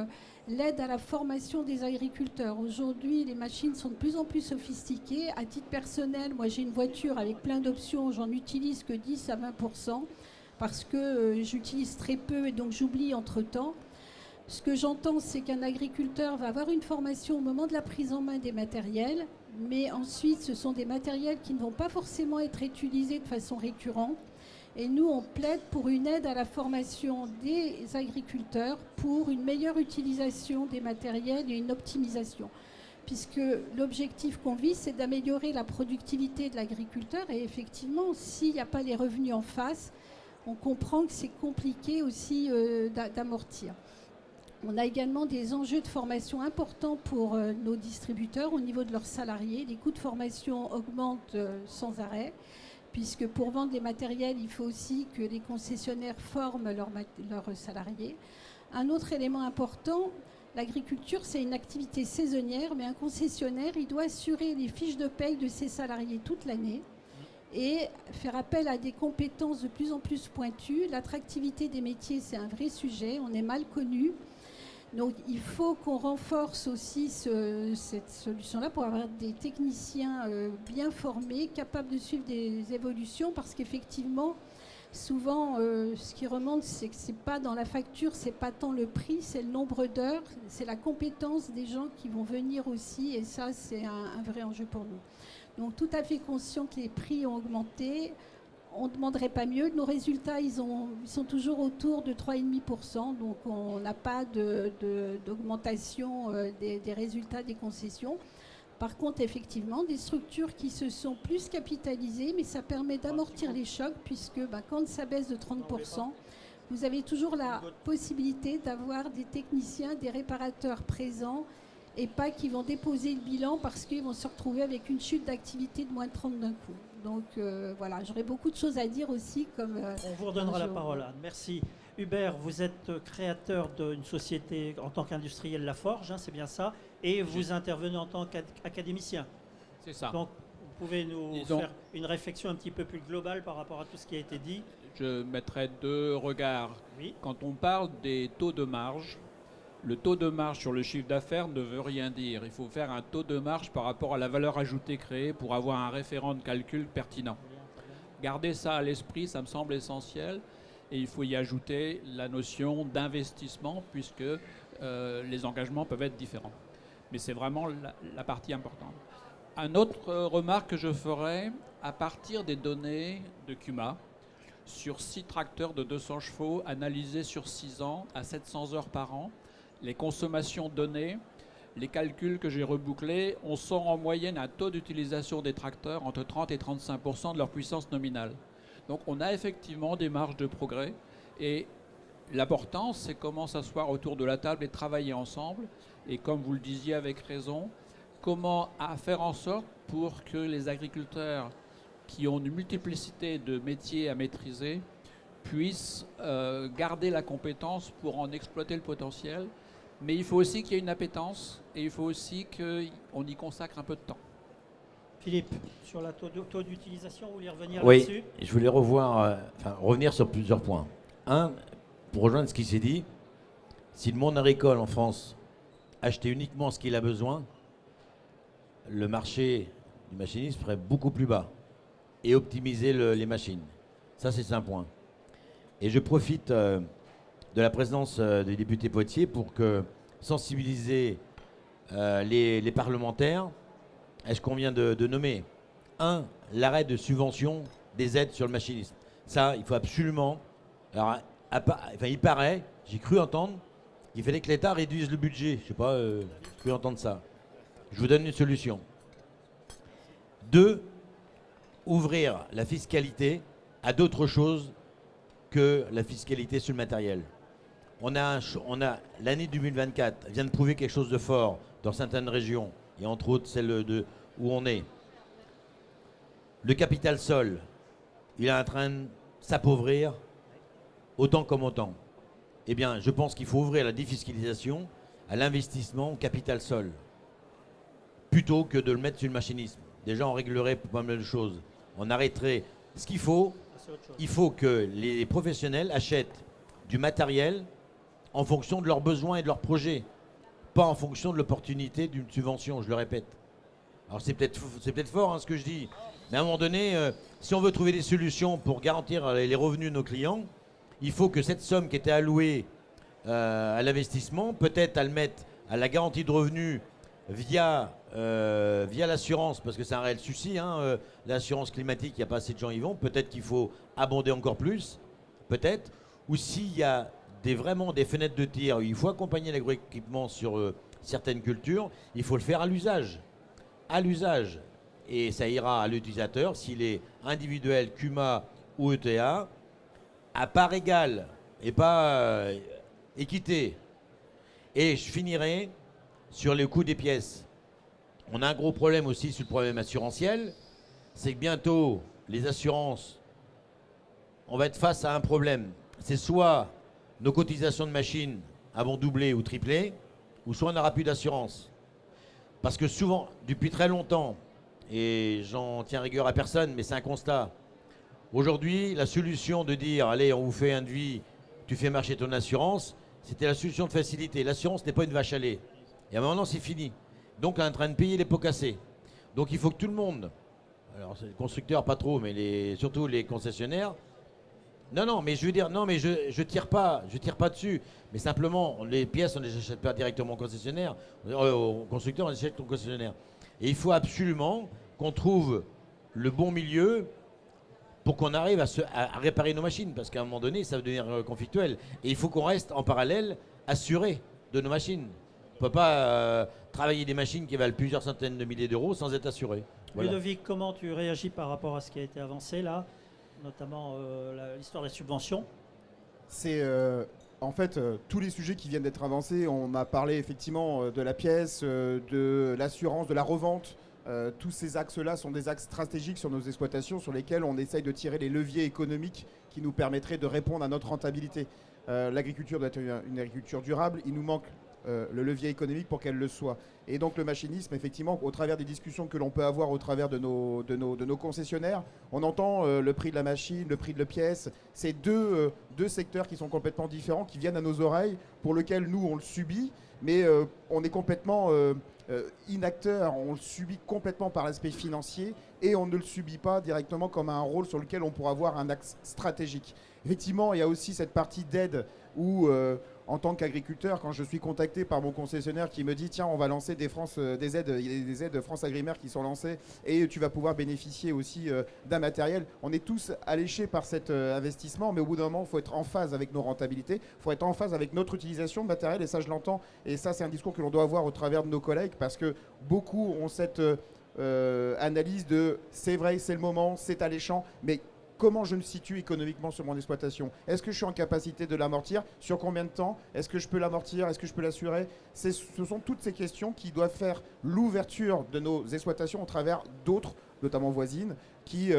l'aide à la formation des agriculteurs. Aujourd'hui, les machines sont de plus en plus sophistiquées. À titre personnel, moi j'ai une voiture avec plein d'options, j'en utilise que 10 à 20% parce que j'utilise très peu et donc j'oublie entre-temps. Ce que j'entends, c'est qu'un agriculteur va avoir une formation au moment de la prise en main des matériels, mais ensuite ce sont des matériels qui ne vont pas forcément être utilisés de façon récurrente. Et nous, on plaide pour une aide à la formation des agriculteurs pour une meilleure utilisation des matériels et une optimisation. Puisque l'objectif qu'on vise, c'est d'améliorer la productivité de l'agriculteur. Et effectivement, s'il n'y a pas les revenus en face, on comprend que c'est compliqué aussi d'amortir. On a également des enjeux de formation importants pour nos distributeurs au niveau de leurs salariés. Les coûts de formation augmentent sans arrêt, puisque pour vendre les matériels, il faut aussi que les concessionnaires forment leurs salariés. Un autre élément important, l'agriculture, c'est une activité saisonnière, mais un concessionnaire, il doit assurer les fiches de paye de ses salariés toute l'année et faire appel à des compétences de plus en plus pointues. L'attractivité des métiers, c'est un vrai sujet, on est mal connu. Donc il faut qu'on renforce aussi cette solution-là pour avoir des techniciens bien formés, capables de suivre des évolutions, parce qu'effectivement, souvent, ce qui remonte, c'est que ce n'est pas dans la facture, ce n'est pas tant le prix, c'est le nombre d'heures, c'est la compétence des gens qui vont venir aussi, et ça, c'est un vrai enjeu pour nous. Donc tout à fait conscient que les prix ont augmenté. On ne demanderait pas mieux. Nos résultats, ils sont toujours autour de 3,5%. Donc, on n'a pas d'augmentation des résultats des concessions. Par contre, effectivement, des structures qui se sont plus capitalisées, mais ça permet d'amortir les chocs, puisque quand ça baisse de 30%, vous avez toujours la possibilité d'avoir des techniciens, des réparateurs présents, et pas qui vont déposer le bilan parce qu'ils vont se retrouver avec une chute d'activité de moins de 30 d'un coup. Donc voilà, j'aurais beaucoup de choses à dire aussi. On vous redonnera la parole, Anne. Merci. Hubert, vous êtes créateur d'une société en tant qu'industriel La Forge, hein, c'est bien ça, et vous intervenez en tant qu'académicien. C'est ça. Donc vous pouvez nous faire une réflexion un petit peu plus globale par rapport à tout ce qui a été dit. Je mettrai deux regards. Oui. Quand on parle des taux de marge, le taux de marge sur le chiffre d'affaires ne veut rien dire. Il faut faire un taux de marge par rapport à la valeur ajoutée créée pour avoir un référent de calcul pertinent. Gardez ça à l'esprit, ça me semble essentiel. Et il faut y ajouter la notion d'investissement puisque les engagements peuvent être différents. Mais c'est vraiment la partie importante. Un autre remarque que je ferai, à partir des données de CUMA, sur 6 tracteurs de 200 chevaux analysés sur 6 ans à 700 heures par an, les consommations données, les calculs que j'ai rebouclés, on sort en moyenne un taux d'utilisation des tracteurs entre 30 et 35% de leur puissance nominale. Donc on a effectivement des marges de progrès et l'important c'est comment s'asseoir autour de la table et travailler ensemble et comme vous le disiez avec raison, comment faire en sorte pour que les agriculteurs qui ont une multiplicité de métiers à maîtriser puissent garder la compétence pour en exploiter le potentiel. Mais il faut aussi qu'il y ait une appétence et il faut aussi qu'on y consacre un peu de temps. Philippe, sur la taux d'utilisation, vous voulez revenir là-dessus ? Oui, je voulais revenir sur plusieurs points. Un, pour rejoindre ce qui s'est dit, si le monde agricole en France achetait uniquement ce qu'il a besoin, le marché du machinisme serait beaucoup plus bas et optimiser les machines. Ça, c'est un point. Et je profite de la présence des députés Potier pour sensibiliser les parlementaires à ce qu'on vient de nommer. Un, l'arrêt de subvention des aides sur le machinisme. Ça, il faut absolument... Alors, il paraît, j'ai cru entendre, qu'il fallait que l'État réduise le budget. Je ne sais pas, j'ai cru entendre ça. Je vous donne une solution. 2, ouvrir la fiscalité à d'autres choses que la fiscalité sur le matériel. On a l'année 2024 vient de prouver quelque chose de fort dans certaines régions, et entre autres celle où on est. Le capital sol, il est en train de s'appauvrir autant comme autant. Eh bien, je pense qu'il faut ouvrir la défiscalisation à l'investissement au capital sol, plutôt que de le mettre sur le machinisme. Déjà, on réglerait pas mal de choses. On arrêterait ce qu'il faut. Il faut que les professionnels achètent du matériel en fonction de leurs besoins et de leurs projets, pas en fonction de l'opportunité d'une subvention, je le répète. Alors c'est peut-être fort hein, ce que je dis, mais à un moment donné, si on veut trouver des solutions pour garantir les revenus de nos clients, il faut que cette somme qui était allouée à l'investissement, peut-être à le mettre à la garantie de revenus via l'assurance, parce que c'est un réel souci, hein, l'assurance climatique, il n'y a pas assez de gens y vont, peut-être qu'il faut abonder encore plus, peut-être, ou s'il y a vraiment des fenêtres de tir, il faut accompagner l'agroéquipement sur certaines cultures, il faut le faire à l'usage, et ça ira à l'utilisateur, s'il est individuel, CUMA ou ETA, à part égale, et pas équité. Et je finirai sur les coûts des pièces. On a un gros problème aussi sur le problème assurantiel, c'est que bientôt, les assurances, on va être face à un problème. C'est soit nos cotisations de machines vont doubler ou tripler, ou soit on n'aura plus d'assurance. Parce que souvent, depuis très longtemps, et j'en tiens rigueur à personne, mais c'est un constat, aujourd'hui, la solution de dire, allez, on vous fait un devis, tu fais marcher ton assurance, c'était la solution de facilité. L'assurance n'est pas une vache à lait. Et à un moment, c'est fini. Donc, on est en train de payer les pots cassés. Donc, il faut que tout le monde, alors les constructeurs pas trop, mais surtout les concessionnaires, non, mais je veux dire, non, mais je tire pas dessus. Mais simplement, les pièces, on ne les achète pas directement au concessionnaire, au constructeur, on les achète au concessionnaire. Et il faut absolument qu'on trouve le bon milieu pour qu'on arrive à réparer nos machines, parce qu'à un moment donné, ça va devenir conflictuel. Et il faut qu'on reste en parallèle assuré de nos machines. On ne peut pas travailler des machines qui valent plusieurs centaines de milliers d'euros sans être assuré. Voilà. Ludovic, comment tu réagis par rapport à ce qui a été avancé là, notamment l'histoire des subventions? C'est en fait tous les sujets qui viennent d'être avancés. On a parlé effectivement de la pièce, de l'assurance, de la revente. Tous ces axes-là sont des axes stratégiques sur nos exploitations sur lesquels on essaye de tirer les leviers économiques qui nous permettraient de répondre à notre rentabilité. L'agriculture doit être une agriculture durable. Il nous manque le levier économique pour qu'elle le soit. Et donc le machinisme, effectivement, au travers des discussions que l'on peut avoir au travers de nos concessionnaires, on entend le prix de la machine, le prix de la pièce. C'est deux secteurs qui sont complètement différents, qui viennent à nos oreilles, pour lesquels nous, on le subit, mais on est complètement inacteur, on le subit complètement par l'aspect financier et on ne le subit pas directement comme un rôle sur lequel on pourra avoir un axe stratégique. Effectivement, il y a aussi cette partie d'aide où en tant qu'agriculteur, quand je suis contacté par mon concessionnaire qui me dit tiens, on va lancer des aides, il y a des aides France Agrimaire qui sont lancées et tu vas pouvoir bénéficier aussi d'un matériel. On est tous alléchés par cet investissement, mais au bout d'un moment, il faut être en phase avec nos rentabilités, il faut être en phase avec notre utilisation de matériel, et ça je l'entends, et ça c'est un discours que l'on doit avoir au travers de nos collègues, parce que beaucoup ont cette analyse de c'est vrai, c'est le moment, c'est alléchant, mais comment je me situe économiquement sur mon exploitation? Est-ce que je suis en capacité de l'amortir? Sur combien de temps? Est-ce que je peux l'amortir? Est-ce que je peux l'assurer? Ce sont toutes ces questions qui doivent faire l'ouverture de nos exploitations au travers d'autres, notamment voisines, qui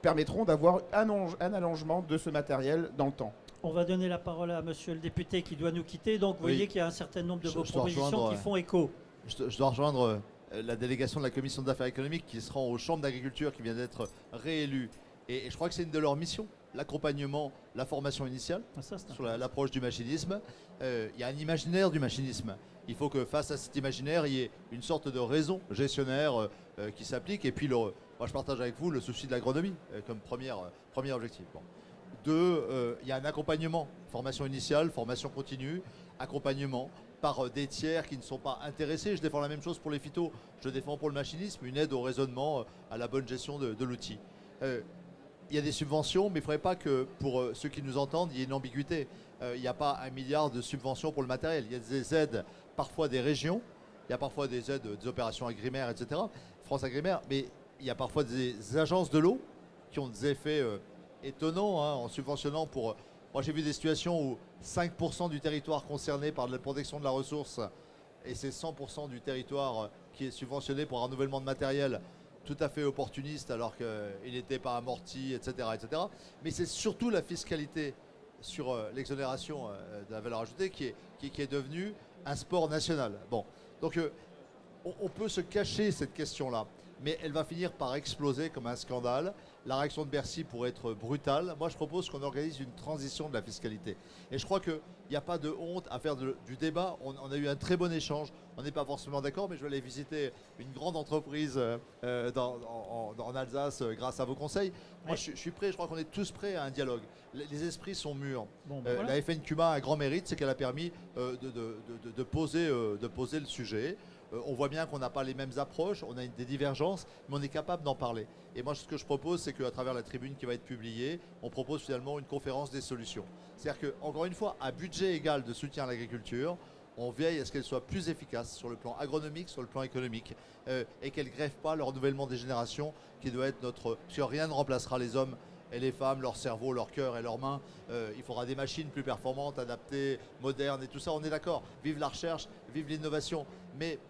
permettront d'avoir un allongement de ce matériel dans le temps. On va donner la parole à monsieur le député qui doit nous quitter. Donc vous voyez qu'il y a un certain nombre de vos propositions qui font écho. Je dois rejoindre la délégation de la Commission d'affaires économiques qui se rend aux chambres d'agriculture qui vient d'être réélue. Et je crois que c'est une de leurs missions, l'accompagnement, la formation initiale sur l'approche du machinisme. Il y a un imaginaire du machinisme. Il faut que face à cet imaginaire, il y ait une sorte de raison gestionnaire qui s'applique. Et puis, moi je partage avec vous le souci de l'agronomie comme premier objectif. Bon. Deux, il y a un accompagnement, formation initiale, formation continue, accompagnement par des tiers qui ne sont pas intéressés. Je défends la même chose pour les phytos, je défends pour le machinisme, une aide au raisonnement, à la bonne gestion de l'outil. Il y a des subventions, mais il ne faudrait pas que pour ceux qui nous entendent, il y ait une ambiguïté. Il n'y a pas 1 milliard de subventions pour le matériel. Il y a des aides, parfois des régions, il y a parfois des aides des opérations agrimaires, etc. France Agrimaire, mais il y a parfois des agences de l'eau qui ont des effets étonnants en subventionnant pour... Moi j'ai vu des situations où 5% du territoire concerné par la protection de la ressource et c'est 100% du territoire qui est subventionné pour un renouvellement de matériel tout à fait opportuniste alors qu'il n'était pas amorti, etc., etc. Mais c'est surtout la fiscalité sur l'exonération de la valeur ajoutée qui est devenue un sport national. Bon, donc on peut se cacher cette question-là, mais elle va finir par exploser comme un scandale. La réaction de Bercy pourrait être brutale. Moi, je propose qu'on organise une transition de la fiscalité. Et je crois qu'il n'y a pas de honte à faire du débat. On a eu un très bon échange. On n'est pas forcément d'accord, mais je vais aller visiter une grande entreprise en Alsace grâce à vos conseils. Moi, je suis prêt. Je crois qu'on est tous prêts à un dialogue. Les esprits sont mûrs. Bon, ben voilà. La FNQMA a un grand mérite, c'est qu'elle a permis de poser le sujet. On voit bien qu'on n'a pas les mêmes approches, on a des divergences, mais on est capable d'en parler. Et moi, ce que je propose, c'est qu'à travers la tribune qui va être publiée, on propose finalement une conférence des solutions. C'est-à-dire qu'encore une fois, à budget égal de soutien à l'agriculture, on veille à ce qu'elle soit plus efficace sur le plan agronomique, sur le plan économique, et qu'elle ne grève pas le renouvellement des générations qui doit être notre... Parce que rien ne remplacera les hommes et les femmes, leur cerveau, leur cœur et leurs mains. Il faudra des machines plus performantes, adaptées, modernes et tout ça, on est d'accord. Vive la recherche, vive l'innovation. Mais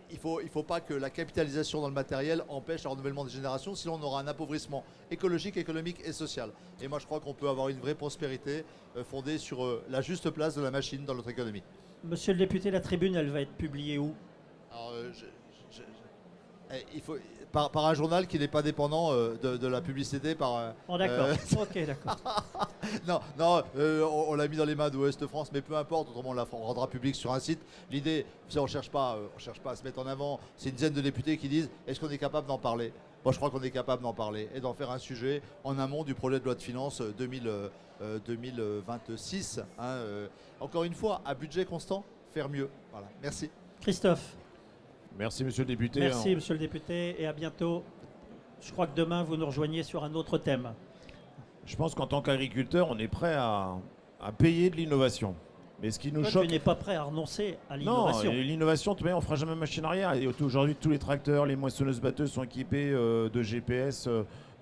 il faut pas que la capitalisation dans le matériel empêche le renouvellement des générations, sinon on aura un appauvrissement écologique, économique et social. Et moi je crois qu'on peut avoir une vraie prospérité fondée sur la juste place de la machine dans notre économie. Monsieur le député, la tribune, elle va être publiée où? Alors, il faut, par un journal qui n'est pas dépendant de la publicité par... Oh d'accord, ok d'accord. non, on l'a mis dans les mains d'Ouest France, mais peu importe, autrement on la rendra public sur un site. L'idée, c'est on ne cherche pas à se mettre en avant, c'est une dizaine de députés qui disent est-ce qu'on est capable d'en parler? Moi je crois qu'on est capable d'en parler et d'en faire un sujet en amont du projet de loi de finances 2026. Encore une fois, à budget constant, faire mieux. Voilà, merci. Christophe. Merci monsieur le député. Merci monsieur le député et à bientôt. Je crois que demain vous nous rejoignez sur un autre thème. Je pense qu'en tant qu'agriculteur, on est prêt à payer de l'innovation. Mais ce qui nous Toi, choque. tu n'es pas prêt à renoncer à Non, l'innovation. l'innovation, de toute manière, on fera jamais machine arrière. Et aujourd'hui, tous les tracteurs, les moissonneuses-batteuses sont équipés de GPS,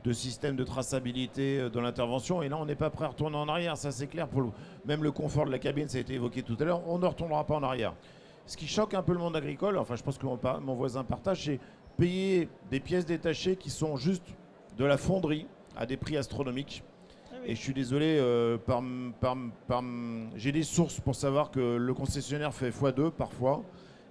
de systèmes de traçabilité de l'intervention. Et là, on n'est pas prêt à retourner en arrière, ça c'est clair. Même le confort de la cabine, ça a été évoqué tout à l'heure, on ne retournera pas en arrière. Ce qui choque un peu le monde agricole, enfin je pense que mon voisin partage, c'est payer des pièces détachées qui sont juste de la fonderie à des prix astronomiques. Et je suis désolé, j'ai des sources pour savoir que le concessionnaire fait x2 parfois.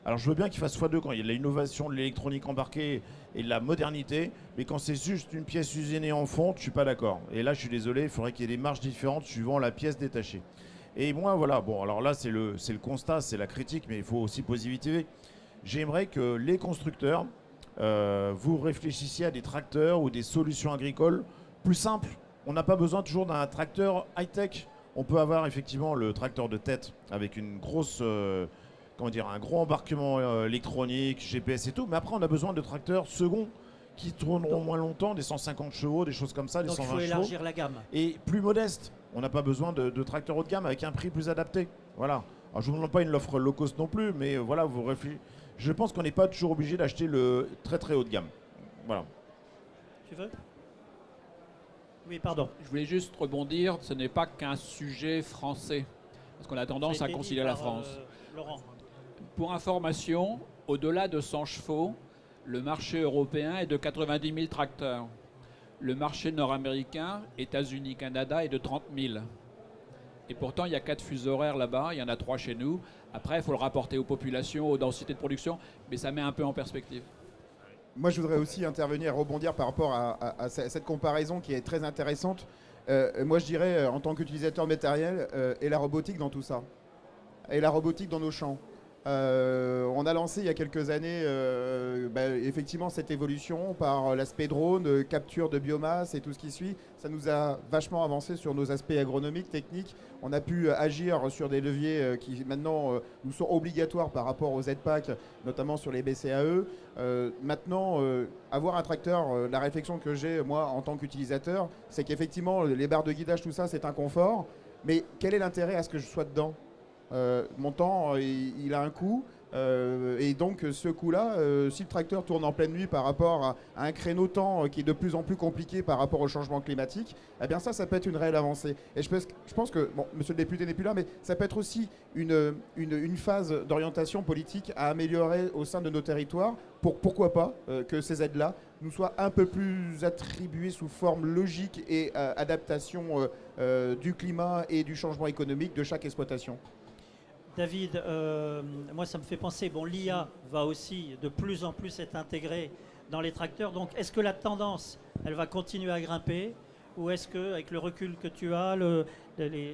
Alors je veux bien qu'il fasse x2 quand il y a de l'innovation, de l'électronique embarquée et de la modernité, mais quand c'est juste une pièce usinée en fonte, je suis pas d'accord. Et là je suis désolé, il faudrait qu'il y ait des marges différentes suivant la pièce détachée. Et moi voilà, bon alors là c'est le constat, c'est la critique, mais il faut aussi positiver. J'aimerais que les constructeurs, vous réfléchissiez à des tracteurs ou des solutions agricoles plus simples. On n'a pas besoin toujours d'un tracteur high-tech. On peut avoir effectivement le tracteur de tête avec une grosse, un gros embarquement électronique, GPS et tout. Mais après, on a besoin de tracteurs seconds qui tourneront moins longtemps, des 150 chevaux, des choses comme ça, des Donc 120 il faut chevaux. élargir la gamme. Et plus modeste. On n'a pas besoin de tracteurs haut de gamme avec un prix plus adapté. Voilà. Alors, je ne vous demande pas une offre low cost non plus, mais voilà, vous réfléchissez. Je pense qu'on n'est pas toujours obligé d'acheter le très très haut de gamme. Voilà. Tu veux? Oui, pardon. Je voulais juste rebondir, ce n'est pas qu'un sujet français, parce qu'on a tendance Ça a à été considérer dit la par, France. Laurent. Pour information, au-delà de 100 chevaux, le marché européen est de 90 000 tracteurs. Le marché nord-américain, États-Unis, Canada, est de 30 000. Et pourtant, il y a 4 fuseaux horaires là-bas, il y en a 3 chez nous. Après, il faut le rapporter aux populations, aux densités de production, mais ça met un peu en perspective. Moi, je voudrais aussi intervenir, rebondir par rapport à cette comparaison qui est très intéressante. Moi, je dirais, en tant qu'utilisateur de matériel, et la robotique dans tout ça. Et la robotique dans nos champs. On a lancé il y a quelques années effectivement cette évolution par l'aspect drone, capture de biomasse et tout ce qui suit. Ça nous a vachement avancé sur nos aspects agronomiques, techniques. On a pu agir sur des leviers qui maintenant nous sont obligatoires par rapport aux ZPAC, notamment sur les BCAE. Maintenant, avoir un tracteur, la réflexion que j'ai moi en tant qu'utilisateur, c'est qu'effectivement les barres de guidage, tout ça, c'est un confort. Mais quel est l'intérêt à ce que je sois dedans ? Mon temps, il a un coût. Et donc ce coût-là, si le tracteur tourne en pleine nuit par rapport à un créneau temps qui est de plus en plus compliqué par rapport au changement climatique, eh bien ça peut être une réelle avancée. Et je pense que, bon, monsieur le député n'est plus là, mais ça peut être aussi une phase d'orientation politique à améliorer au sein de nos territoires pour, pourquoi pas, que ces aides-là nous soient un peu plus attribuées sous forme logique et adaptation du climat et du changement économique de chaque exploitation. David, moi ça me fait penser, bon, l'IA va aussi de plus en plus être intégrée dans les tracteurs. Donc est-ce que la tendance, elle va continuer à grimper, ou est-ce que, avec le recul que tu as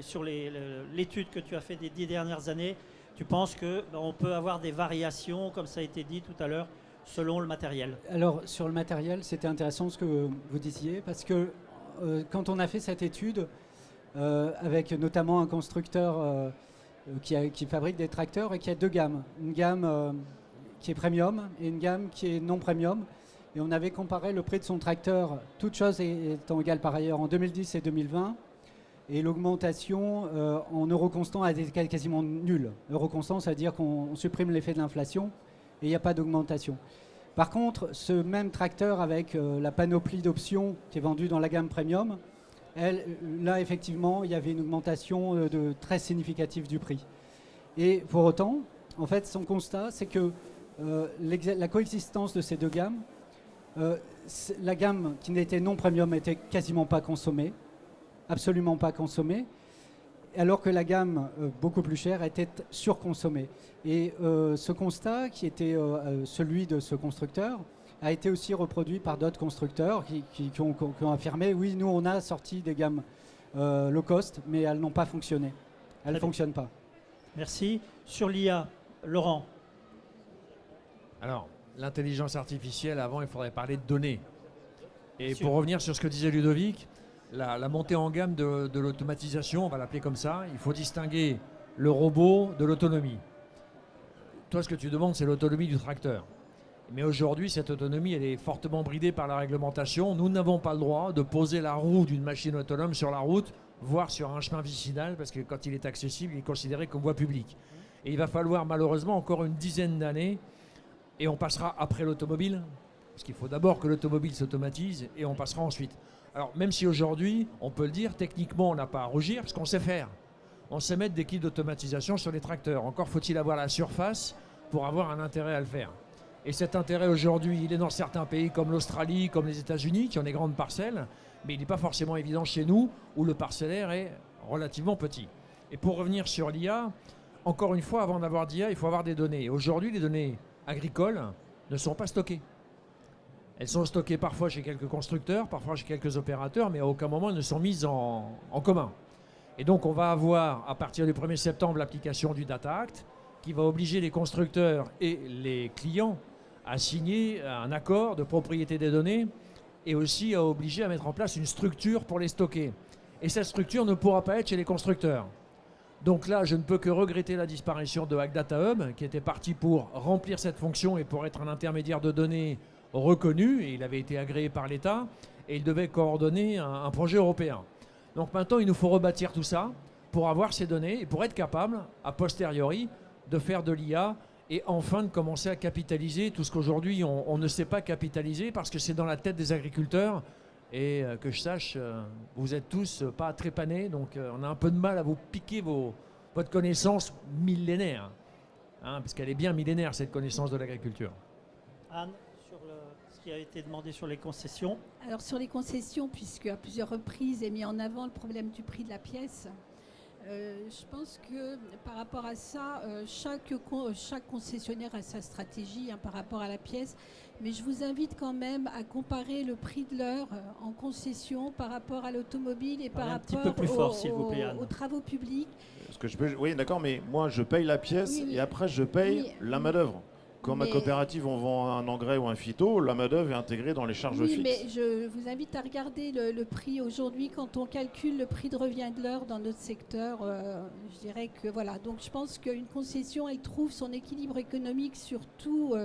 sur l'étude que tu as fait des 10 dernières années, tu penses qu'on peut avoir des variations, comme ça a été dit tout à l'heure, selon le matériel? Alors sur le matériel, c'était intéressant ce que vous disiez, parce que quand on a fait cette étude, avec notamment un constructeur qui fabrique des tracteurs et qui a deux gammes. Une gamme qui est premium et une gamme qui est non premium. Et on avait comparé le prix de son tracteur, toutes choses étant égales par ailleurs, en 2010 et 2020. Et l'augmentation en euros constants a été quasiment nulle. Euro constant, ça veut dire qu'on supprime l'effet de l'inflation et il n'y a pas d'augmentation. Par contre, ce même tracteur avec la panoplie d'options qui est vendue dans la gamme premium, là, effectivement, il y avait une augmentation très significative du prix. Et pour autant, en fait, son constat, c'est que la coexistence de ces deux gammes, la gamme qui n'était non premium était quasiment pas consommée, absolument pas consommée, alors que la gamme beaucoup plus chère était surconsommée. Et ce constat, qui était celui de ce constructeur, a été aussi reproduit par d'autres constructeurs qui ont affirmé, oui, nous on a sorti des gammes low cost, mais elles n'ont pas fonctionné. Elles ne fonctionnent pas. Merci. Sur l'IA, Laurent. Alors, l'intelligence artificielle, avant, il faudrait parler de données. Et Sûr. pour revenir sur ce que disait Ludovic, la montée en gamme de l'automatisation, on va l'appeler comme ça, il faut distinguer le robot de l'autonomie. Toi, ce que tu demandes, c'est l'autonomie du tracteur. Mais aujourd'hui, cette autonomie, elle est fortement bridée par la réglementation. Nous n'avons pas le droit de poser la roue d'une machine autonome sur la route voire sur un chemin vicinal, parce que quand il est accessible, il est considéré comme voie publique. Et il va falloir malheureusement encore une dizaine d'années, et on passera après l'automobile, parce qu'il faut d'abord que l'automobile s'automatise, et on passera ensuite. Alors même si aujourd'hui, on peut le dire, techniquement on n'a pas à rougir, parce qu'on sait faire. On sait mettre des kits d'automatisation sur les tracteurs. Encore faut-il avoir la surface pour avoir un intérêt à le faire. Et cet intérêt aujourd'hui, il est dans certains pays comme l'Australie, comme les États-Unis, qui ont des grandes parcelles, mais il n'est pas forcément évident chez nous, où le parcellaire est relativement petit. Et pour revenir sur l'IA, encore une fois, avant d'avoir d'IA, il faut avoir des données. Et aujourd'hui, les données agricoles ne sont pas stockées. Elles sont stockées parfois chez quelques constructeurs, parfois chez quelques opérateurs, mais à aucun moment elles ne sont mises en commun. Et donc on va avoir, à partir du 1er septembre, l'application du Data Act, qui va obliger les constructeurs et les clients à signer un accord de propriété des données et aussi à obliger à mettre en place une structure pour les stocker. Et cette structure ne pourra pas être chez les constructeurs. Donc là, je ne peux que regretter la disparition de Hack Data Hub, qui était parti pour remplir cette fonction et pour être un intermédiaire de données reconnu, et il avait été agréé par l'État, et il devait coordonner un projet européen. Donc maintenant, il nous faut rebâtir tout ça pour avoir ces données et pour être capable, a posteriori, de faire de l'IA et enfin de commencer à capitaliser tout ce qu'aujourd'hui on ne sait pas capitaliser parce que c'est dans la tête des agriculteurs. Et que je sache, vous êtes tous pas trépanés, donc on a un peu de mal à vous piquer votre connaissance millénaire, hein, parce qu'elle est bien millénaire, cette connaissance de l'agriculture. Anne, sur ce qui a été demandé sur les concessions. Alors sur les concessions, puisque à plusieurs reprises est mis en avant le problème du prix de la pièce, je pense que par rapport à ça, chaque concessionnaire a sa stratégie, hein, par rapport à la pièce. Mais je vous invite quand même à comparer le prix de l'heure en concession par rapport à l'automobile et par rapport aux travaux publics. Oui, d'accord, mais moi je paye la pièce et après je paye la main-d'œuvre. Quand ma coopérative, on vend un engrais ou un phyto, la main-d'œuvre est intégrée dans les charges fixes. Mais je vous invite à regarder le prix aujourd'hui. Quand on calcule le prix de revient de l'heure dans notre secteur, je dirais que voilà. Donc je pense qu'une concession, elle trouve son équilibre économique surtout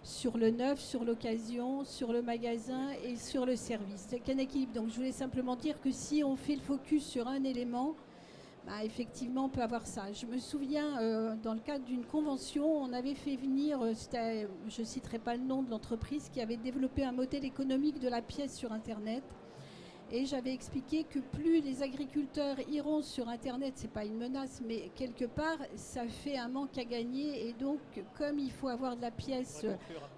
sur le neuf, sur l'occasion, sur le magasin et sur le service. C'est qu'un équilibre. Donc je voulais simplement dire que si on fait le focus sur un élément, bah, effectivement, on peut avoir ça. Je me souviens, dans le cadre d'une convention, on avait fait venir, je ne citerai pas le nom de l'entreprise, qui avait développé un modèle économique de la pièce sur Internet. Et j'avais expliqué que plus les agriculteurs iront sur Internet, ce n'est pas une menace, mais quelque part, ça fait un manque à gagner. Et donc, comme il faut avoir de la pièce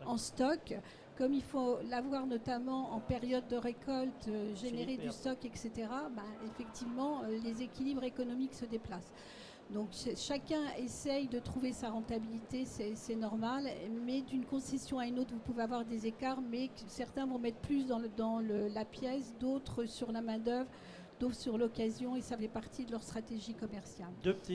en stock, comme il faut l'avoir notamment en période de récolte, générer du stock, etc., bah, effectivement, les équilibres économiques se déplacent. Donc chacun essaye de trouver sa rentabilité, c'est normal, mais d'une concession à une autre, vous pouvez avoir des écarts, mais certains vont mettre plus dans la pièce, d'autres sur la main-d'œuvre, d'autres sur l'occasion, et ça fait partie de leur stratégie commerciale.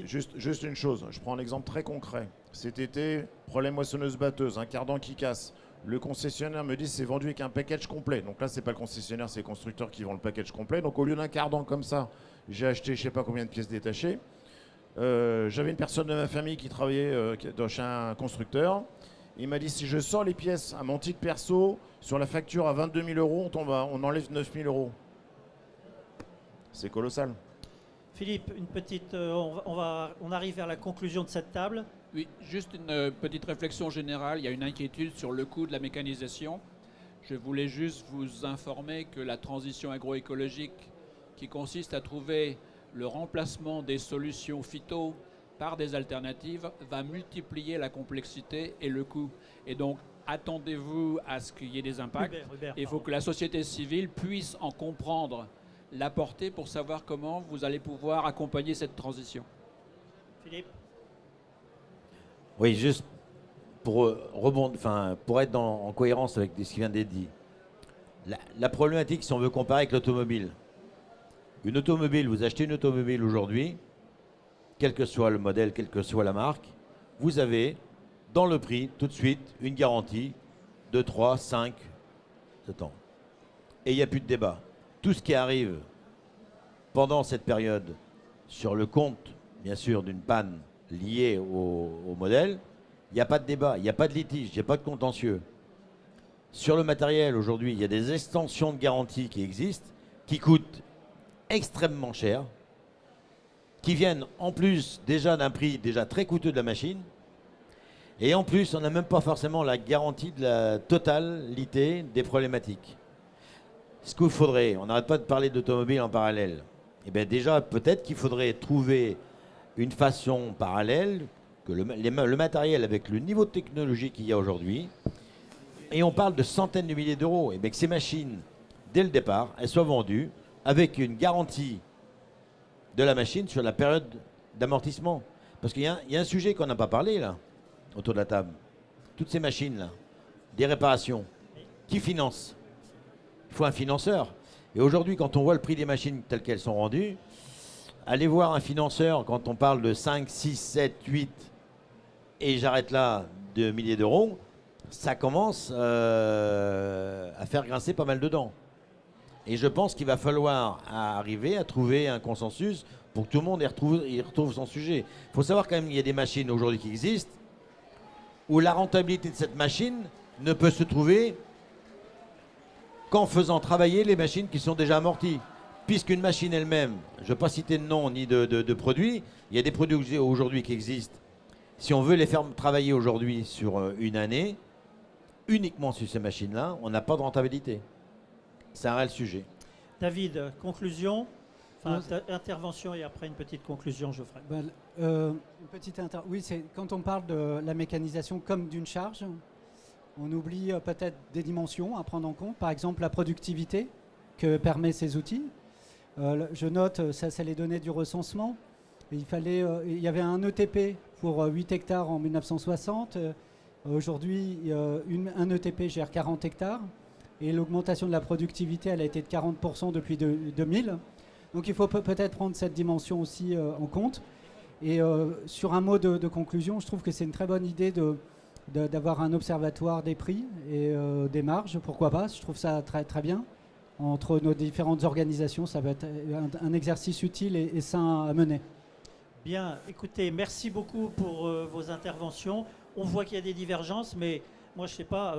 Juste une chose, je prends un exemple très concret. Cet été, problème moissonneuse-batteuse, un cardan qui casse. Le concessionnaire me dit c'est vendu avec un package complet. Donc là, c'est pas le concessionnaire, c'est les constructeurs qui vendent le package complet. Donc au lieu d'un cardan comme ça, j'ai acheté je sais pas combien de pièces détachées. J'avais une personne de ma famille qui travaillait chez un constructeur. Il m'a dit si je sors les pièces à mon titre perso, sur la facture à 22 000 €, on enlève 9 000 €. C'est colossal. Philippe, une petite, on arrive vers la conclusion de cette table. Oui, juste une petite réflexion générale. Il y a une inquiétude sur le coût de la mécanisation. Je voulais juste vous informer que la transition agroécologique, qui consiste à trouver le remplacement des solutions phyto par des alternatives, va multiplier la complexité et le coût. Et donc, attendez-vous à ce qu'il y ait des impacts. Il faut que la société civile puisse en comprendre la portée pour savoir comment vous allez pouvoir accompagner cette transition. Philippe ? Oui, juste pour être en cohérence avec ce qui vient d'être dit. La problématique, si on veut comparer avec l'automobile, vous achetez une automobile aujourd'hui, quel que soit le modèle, quelle que soit la marque, vous avez dans le prix tout de suite une garantie de 3, 5, 7 ans. Et il n'y a plus de débat. Tout ce qui arrive pendant cette période sur le compte, bien sûr, d'une panne liée au modèle, il n'y a pas de débat, il n'y a pas de litige, il n'y a pas de contentieux. Sur le matériel, aujourd'hui, il y a des extensions de garantie qui existent, qui coûtent extrêmement chers, qui viennent en plus déjà d'un prix déjà très coûteux de la machine. Et en plus, on n'a même pas forcément la garantie de la totalité des problématiques. Ce qu'il faudrait, on n'arrête pas de parler d'automobile en parallèle. Et bien déjà, peut-être qu'il faudrait trouver une façon parallèle, que le matériel avec le niveau de technologie qu'il y a aujourd'hui, et on parle de centaines de milliers d'euros, et bien que ces machines, dès le départ, elles soient vendues avec une garantie de la machine sur la période d'amortissement. Parce qu'il y a un sujet qu'on n'a pas parlé là, autour de la table. Toutes ces machines-là, des réparations, qui finance? Il faut un financeur. Et aujourd'hui, quand on voit le prix des machines telles qu'elles sont rendues, allez voir un financeur quand on parle de 5, 6, 7, 8, et j'arrête là, de milliers d'euros, ça commence à faire grincer pas mal de dents. Et je pense qu'il va falloir arriver à trouver un consensus pour que tout le monde y retrouve son sujet. Il faut savoir quand même qu'il y a des machines aujourd'hui qui existent où la rentabilité de cette machine ne peut se trouver qu'en faisant travailler les machines qui sont déjà amorties. Puisqu'une machine elle-même, je ne vais pas citer de nom ni de produits, il y a des produits aujourd'hui qui existent. Si on veut les faire travailler aujourd'hui sur une année, uniquement sur ces machines-là, on n'a pas de rentabilité. C'est un réel sujet. David, conclusion, intervention et après une petite conclusion, je ferai. Oui, c'est quand on parle de la mécanisation comme d'une charge, on oublie peut-être des dimensions à prendre en compte. Par exemple, la productivité que permet ces outils. Je note, ça c'est les données du recensement. Il y avait un ETP pour 8 hectares en 1960. Aujourd'hui, un ETP gère 40 hectares. Et l'augmentation de la productivité, elle a été de 40% depuis 2000. Donc il faut peut-être prendre cette dimension aussi en compte. Et sur un mot de conclusion, je trouve que c'est une très bonne idée d'avoir un observatoire des prix et des marges. Pourquoi pas? Je trouve ça très, très bien. Entre nos différentes organisations, ça va être un exercice utile et sain à mener. Bien, écoutez, merci beaucoup pour vos interventions. On voit qu'il y a des divergences, mais moi, je ne sais pas,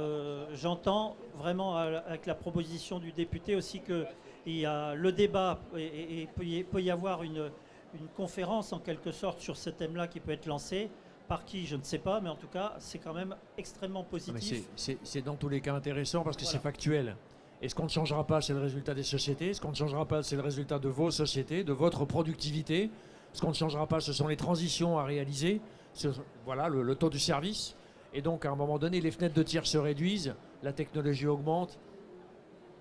j'entends vraiment avec la proposition du député aussi qu'il y a le débat et peut y avoir une conférence en quelque sorte sur ce thème-là qui peut être lancée. Par qui, je ne sais pas, mais en tout cas, c'est quand même extrêmement positif. C'est dans tous les cas intéressant parce que c'est factuel. Et ce qu'on ne changera pas, c'est le résultat des sociétés. Ce qu'on ne changera pas, c'est le résultat de vos sociétés, de votre productivité. Ce qu'on ne changera pas, ce sont les transitions à réaliser. Voilà, le taux du service. Et donc, à un moment donné, les fenêtres de tir se réduisent, la technologie augmente.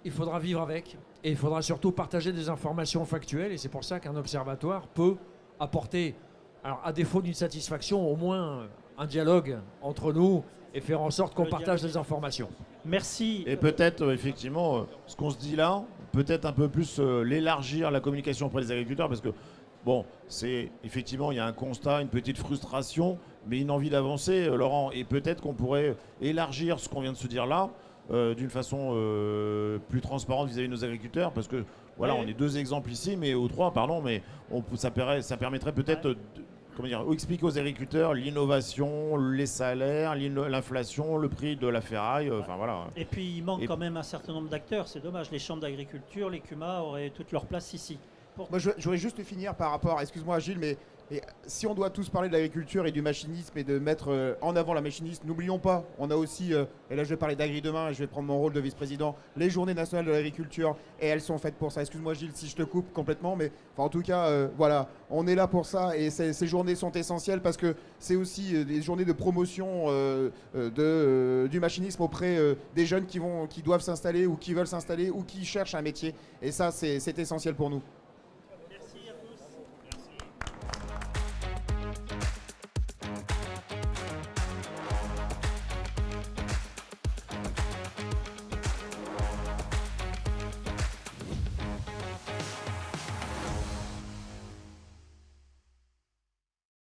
Il faudra vivre avec. Et il faudra surtout partager des informations factuelles. Et c'est pour ça qu'un observatoire peut apporter, alors à défaut d'une satisfaction, au moins un dialogue entre nous et faire en sorte qu'on partage des informations. Merci. Et peut-être, effectivement, ce qu'on se dit là, peut-être un peu plus l'élargir, la communication auprès des agriculteurs, parce que, bon, effectivement, il y a un constat, une petite frustration, mais une envie d'avancer, Laurent. Et peut-être qu'on pourrait élargir ce qu'on vient de se dire là, d'une façon plus transparente vis-à-vis de nos agriculteurs, parce que, voilà, on est 2 exemples ici, ou 3, pardon, mais ça permettrait peut-être... expliquer aux agriculteurs l'innovation, les salaires, l'inflation, le prix de la ferraille, enfin voilà. Et puis il manque quand même un certain nombre d'acteurs, c'est dommage. Les chambres d'agriculture, les CUMA auraient toute leur place ici. Moi, je voudrais juste finir par rapport, excuse-moi Gilles, mais si on doit tous parler de l'agriculture et du machinisme et de mettre en avant la machinisme, n'oublions pas, on a aussi, et là je vais parler d'Agri demain et je vais prendre mon rôle de vice-président, les journées nationales de l'agriculture, et elles sont faites pour ça. Excuse-moi Gilles si je te coupe complètement, mais en tout cas, voilà, on est là pour ça et ces journées sont essentielles parce que c'est aussi des journées de promotion du machinisme auprès des jeunes qui doivent s'installer ou qui veulent s'installer ou qui cherchent un métier. Et ça, c'est essentiel pour nous.